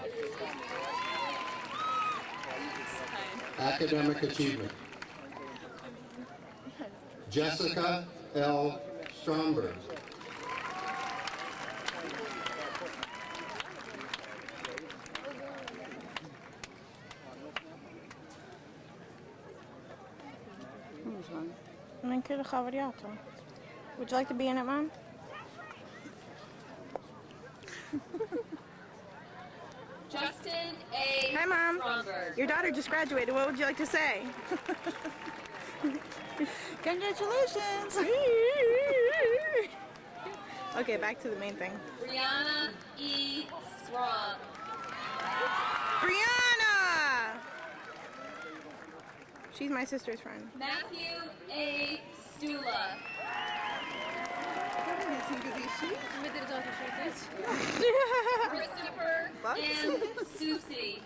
Academic achievement. Jessica L. Stromberg. Would you like to be in it, Mom? Justin A. Hi, Mom. Stromberg. Your daughter just graduated. What would you like to say? Congratulations! Okay, back to the main thing. Brianna E. Strong. Brianna! She's my sister's friend. Matthew A. Stula. Christopher M. Susie.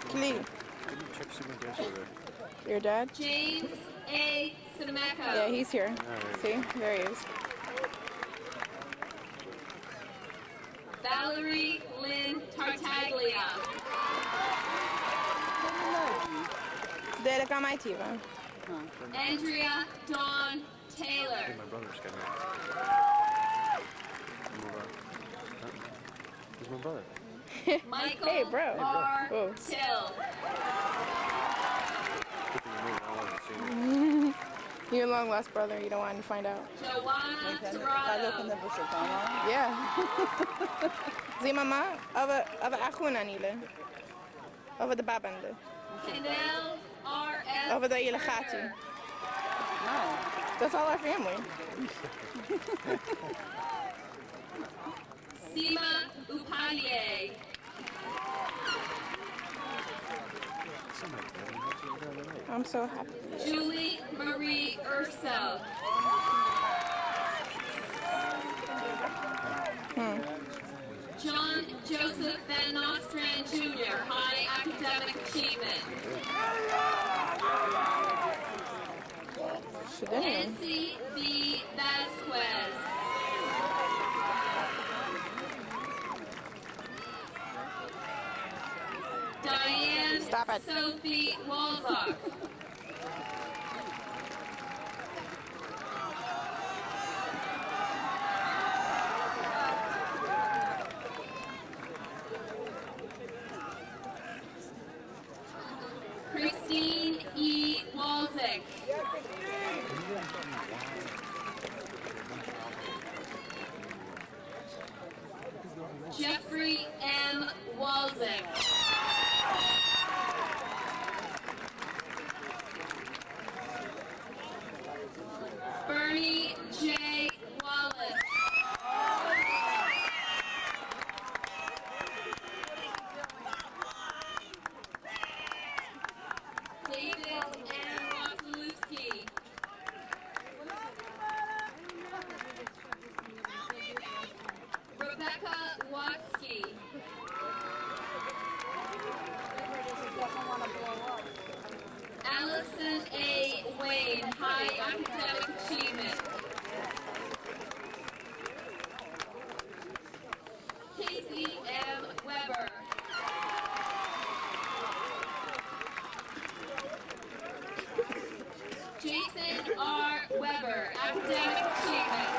Klee. Your dad? James A. Sameko. Yeah, he's here. See? There he is. Valerie Lynn Tartaglia. Dele Kamaitiva. Andrea Dawn Taylor. My brother's coming. Who's my brother? Michael Hey, bro. R. Whoa. Till. Your long lost brother. You don't want to find out. Joanna Tirado. Yeah. Zie mama, over Achuna nile. Over de babande. Chanel R.S. Over de illegati. No. That's all our family. Sima Upadhyay. I'm so happy. Julie Marie Urso. John Joseph Van Nostrand Jr., high academic achievement. Nancy B. Vasquez. Diane Sophie Walzak. Christine E. Walzak. Jeffrey M. Walzak. Bernie J. Wallace. David M. Wasilewski. Rebecca Watsky. Allison A. Wayne, high academic achievement. Casey M. Weber. Jason R. Weber, academic achievement.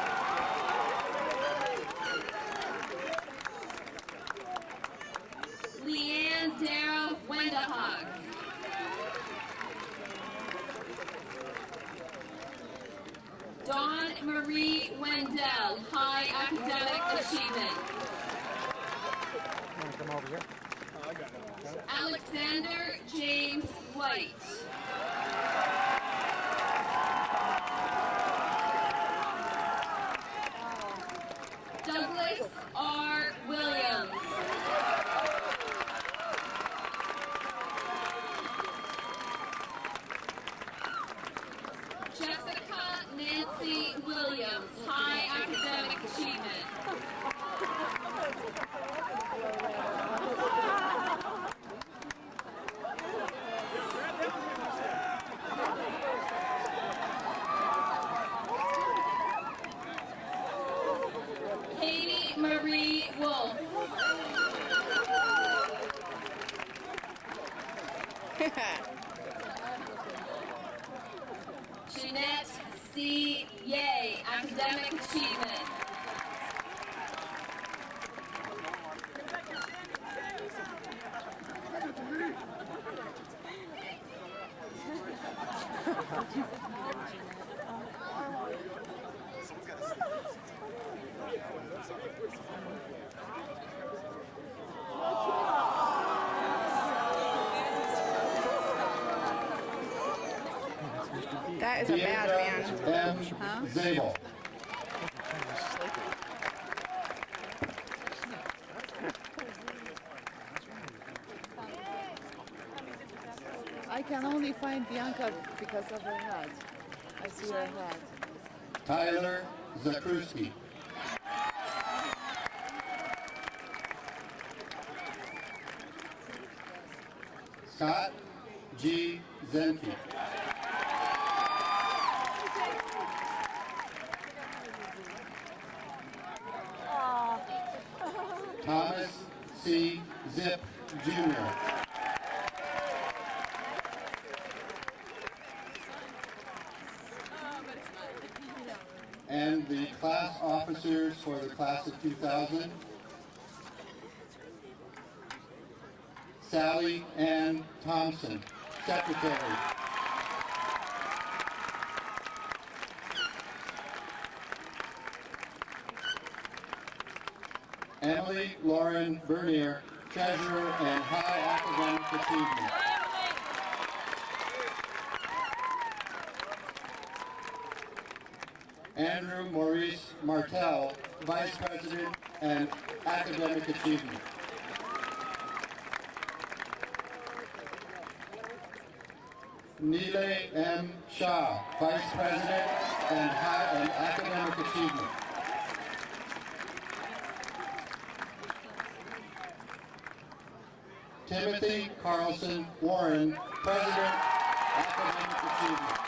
Leanne Darrow Wendahog. Dawn Marie Wendell, high academic achievement. Come over here. Alexander James White. Douglas R. Williams. Jessica Nancy Williams, high academic achievement. Katie Marie Wolf. Jeanette C. Ye, academic achievement. That is a bad man. M. Zabel. I can only find Bianca because of her hat. I see her hat. Tyler Zakruski. Scott G. Zenke. Thomas C. Zip, Jr. And the class officers for the class of 2000. Sally Ann Thompson, Secretary. Emily Lauren Bernier, Treasurer and High Academic Achievement. Andrew Maurice Martell, Vice President and Academic Achievement. Neele M. Shah, Vice President and Academic Achievement. Timothy Carlson Warren, President, Academic Achievement.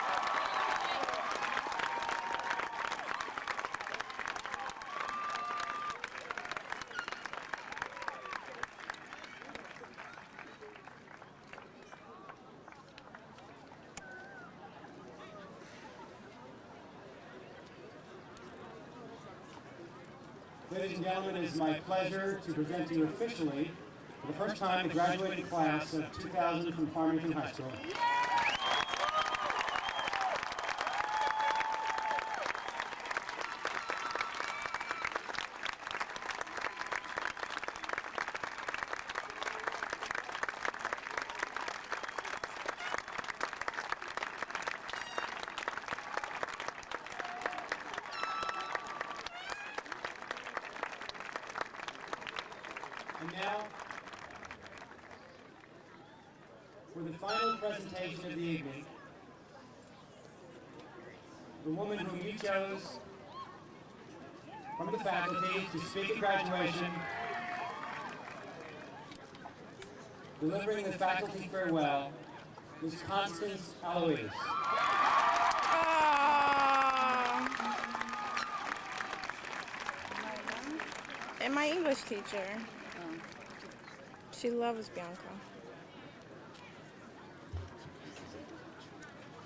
Ladies and gentlemen, it is my pleasure to present to you officially, for the first time, the graduating class of 2000 from Farmington High School. And now, for the final presentation of the evening, the woman whom you chose from the faculty to speak at graduation, delivering the faculty farewell, is Constance Eloise. And my English teacher. She loves Bianca.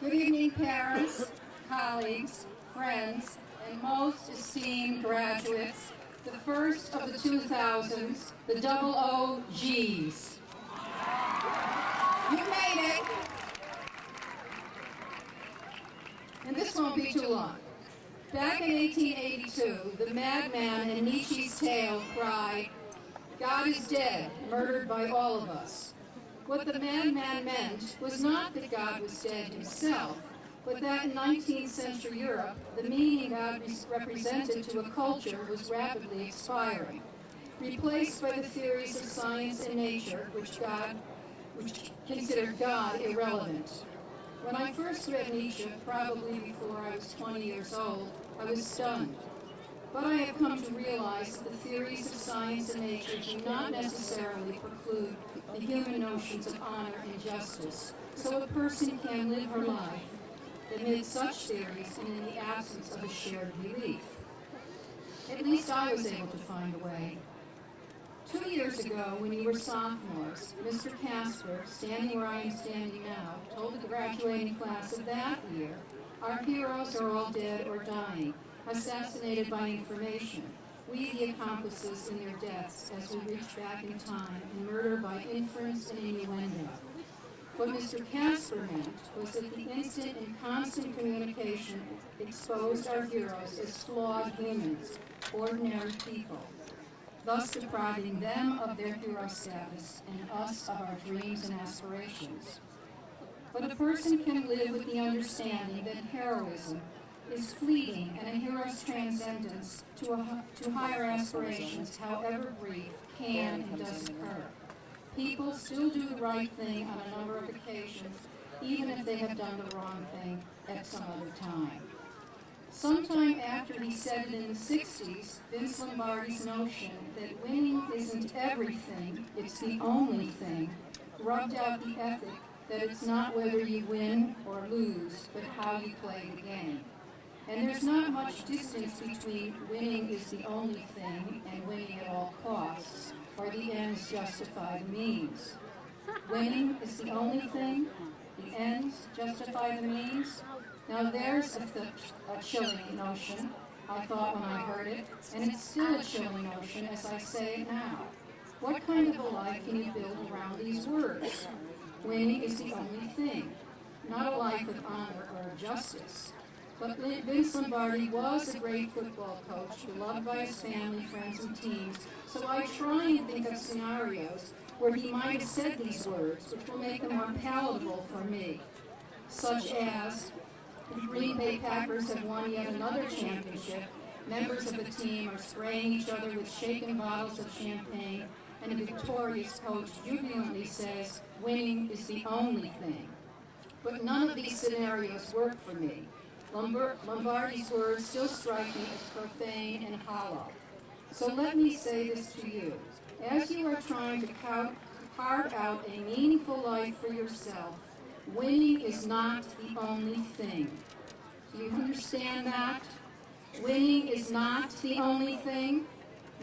Good evening, parents, colleagues, friends, and most esteemed graduates, the first of the 2000s, the double OGs. You made it. And this won't be too long. Back in 1882, the madman in Nietzsche's tale cried, "God is dead, murdered by all of us." What the madman meant was not that God was dead himself, but that in 19th century Europe, the meaning God represented to a culture was rapidly expiring, replaced by the theories of science and nature, which considered God irrelevant. When I first read Nietzsche, probably before I was 20 years old, I was stunned. But I have come to realize that the theories of science and nature do not necessarily preclude the human notions of honor and justice, so a person can live her life amid such theories and in the absence of a shared belief. At least I was able to find a way. 2 years ago, when you were sophomores, Mr. Casper, standing where I am standing now, told the graduating class of that year, "Our heroes are all dead or dying, assassinated by information. We the accomplices in their deaths as we reach back in time and murder by inference and innuendo." What Mr. Casper meant was that the instant and constant communication exposed our heroes as flawed humans, ordinary people, thus depriving them of their hero status and us of our dreams and aspirations. But a person can live with the understanding that heroism is fleeting and a hero's transcendence to higher aspirations, however brief, can and does occur. People still do the right thing on a number of occasions, even if they have done the wrong thing at some other time. Sometime after he said it in the 60s, Vince Lombardi's notion that winning isn't everything, it's the only thing, rubbed out the ethic that it's not whether you win or lose, but how you play the game. And there's not much distance between winning is the only thing and winning at all costs, or the ends justify the means. Winning is the only thing, the ends justify the means. Now there's a chilling notion, I thought when I heard it, and it's still a chilling notion as I say it now. What kind of a life can you build around these words? Winning is the only thing, not a life of honor or justice. But Vince Lombardi was a great football coach, beloved by his family, friends, and teams, so I try and think of scenarios where he might have said these words, which will make them more palatable for me, such as, the Green Bay Packers have won yet another championship, members of the team are spraying each other with shaken bottles of champagne, and a victorious coach jubilantly says, "Winning is the only thing." But none of these scenarios work for me. Lombardi's words still strike me as profane and hollow. So let me say this to you. As you are trying to carve out a meaningful life for yourself, winning is not the only thing. Do you understand that? Winning is not the only thing.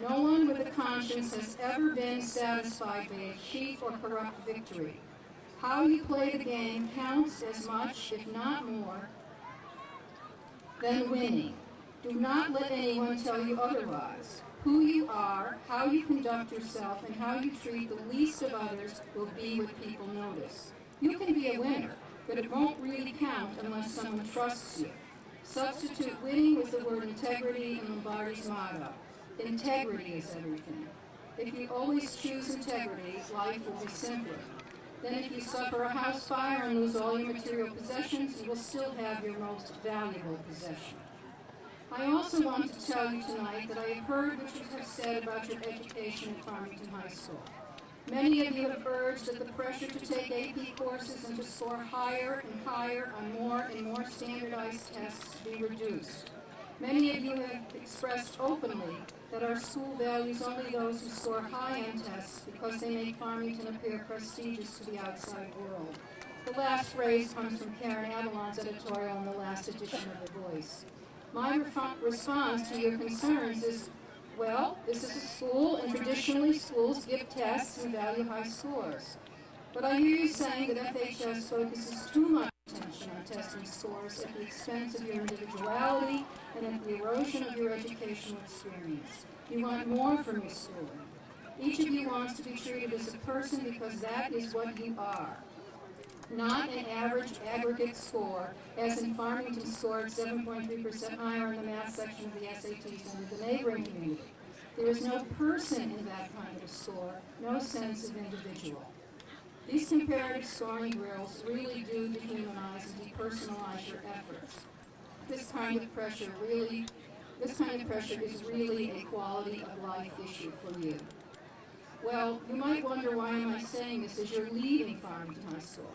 No one with a conscience has ever been satisfied by a cheap or corrupt victory. How you play the game counts as much, if not more, than winning. Do not let anyone tell you otherwise. Who you are, how you conduct yourself, and how you treat the least of others will be what people notice. You can be a winner, but it won't really count unless someone trusts you. Substitute winning with the word integrity in Lombardi's motto. Integrity is everything. If you always choose integrity, life will be simpler. Then if you suffer a house fire and lose all your material possessions, you will still have your most valuable possession. I also want to tell you tonight that I have heard what you have said about your education at Farmington High School. Many of you have urged that the pressure to take AP courses and to score higher and higher on more and more standardized tests be reduced. Many of you have expressed openly that our school values only those who score high on tests because they make Farmington appear prestigious to the outside world. The last phrase comes from Karen Avalon's editorial in the last edition of The Voice. My response to your concerns is, well, this is a school, and traditionally schools give tests and value high scores. But I hear you saying that FHS focuses too much attention on testing scores at the expense of your individuality and at the erosion of your educational experience. You want more from your schooling. Each of you wants to be treated as a person because that is what you are. not an average aggregate score, as in Farmington scored 7.3% higher in the math section of the SATs than the neighboring community. There is no person in that kind of a score, no sense of individual. These comparative scoring drills really do dehumanize and depersonalize your efforts. This kind of pressure is really a quality of life issue for you. Well, you might wonder, why am I saying this as you're leaving Farmington High School?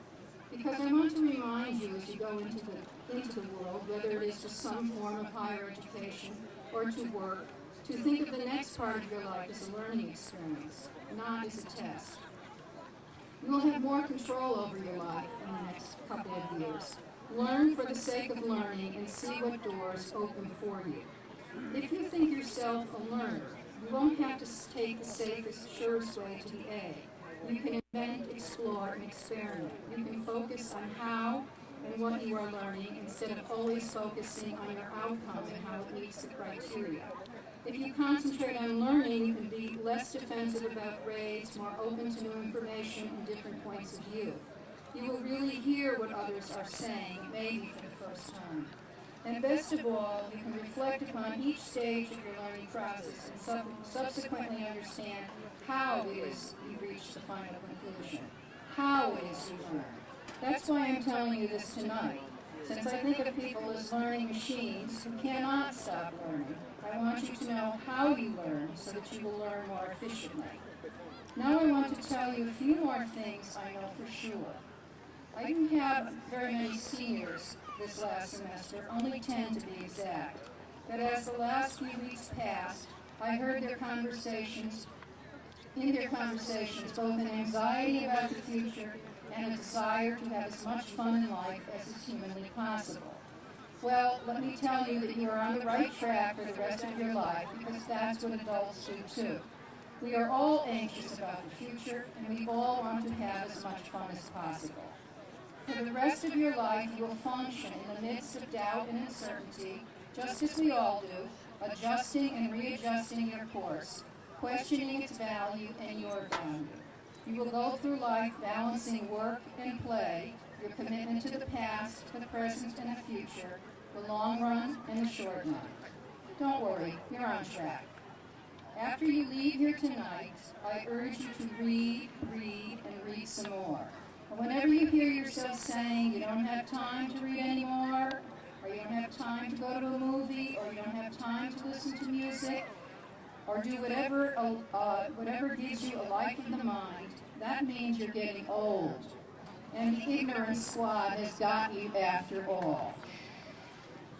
Because I want to remind you as you go into the world, whether it is to some form of higher education or to work, to think of the next part of your life as a learning experience, not as a test. You will have more control over your life in the next couple of years. Learn for the sake of learning and see what doors open for you. If you think yourself a learner, you won't have to take the safest, surest way to the A. You can invent, explore, and experiment. You can focus on how and what you are learning instead of always focusing on your outcome and how it meets the criteria. If you concentrate on learning, you can be less defensive about grades, more open to new information and different points of view. You will really hear what others are saying, maybe for the first time. And best of all, you can reflect upon each stage of your learning process and subsequently understand how it is you reach the final conclusion, how it is you learn. That's why I'm telling you this tonight. Since I think of people as learning machines who cannot stop learning, I want you to know how you learn so that you will learn more efficiently. Now I want to tell you a few more things I know for sure. I didn't have very many seniors this last semester, only 10 to be exact. But as the last few weeks passed, I heard in their conversations both an anxiety about the future and a desire to have as much fun in life as is humanly possible. Well, let me tell you that you are on the right track for the rest of your life, because that's what adults do too. We are all anxious about the future, and we all want to have as much fun as possible. For the rest of your life, you will function in the midst of doubt and uncertainty, just as we all do, adjusting and readjusting your course, questioning its value and your value. You will go through life balancing work and play, your commitment to the past, the present, and the future, the long run and the short run. Don't worry, you're on track. After you leave here tonight, I urge you to read, and read some more. And whenever you hear yourself saying you don't have time to read anymore, or you don't have time to go to a movie, or you don't have time to listen to music, or do whatever gives you a life of the mind, that means you're getting old. And the ignorance squad has got you after all.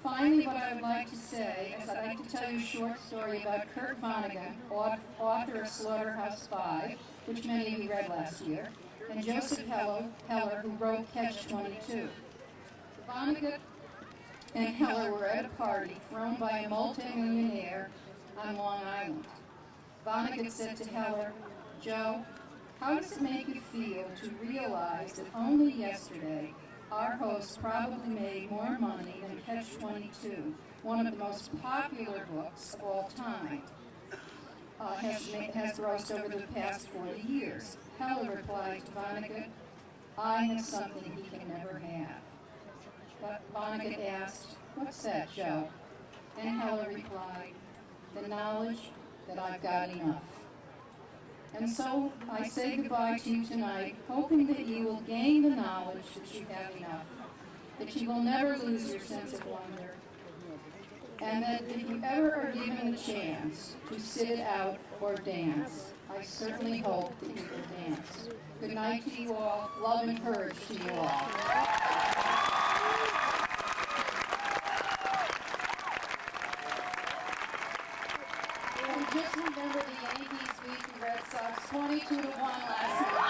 Finally, what I would like to say is I'd like to tell you a short story about Kurt Vonnegut, author of Slaughterhouse-Five, which many of you read last year, and Joseph Heller, who wrote Catch-22. Vonnegut and Heller were at a party thrown by a multimillionaire on Long Island. Vonnegut said to Heller, "Joe, how does it make you feel to realize that only yesterday our host probably made more money than Catch-22, one of the most popular books of all time, has grossed over the past 40 years?" Heller replied to Vonnegut, "I have something he can never have." But Vonnegut asked, "What's that, Joe?" And Heller replied, "The knowledge that I've got enough." And so I say goodbye to you tonight, hoping that you will gain the knowledge that you have enough, that you will never lose your sense of wonder, and that if you ever are given the chance to sit it out or dance, I certainly hope that you will dance. Good night to you all. Love and courage to you all. And just remember the Yankees beat the Red Sox 22-1 last night.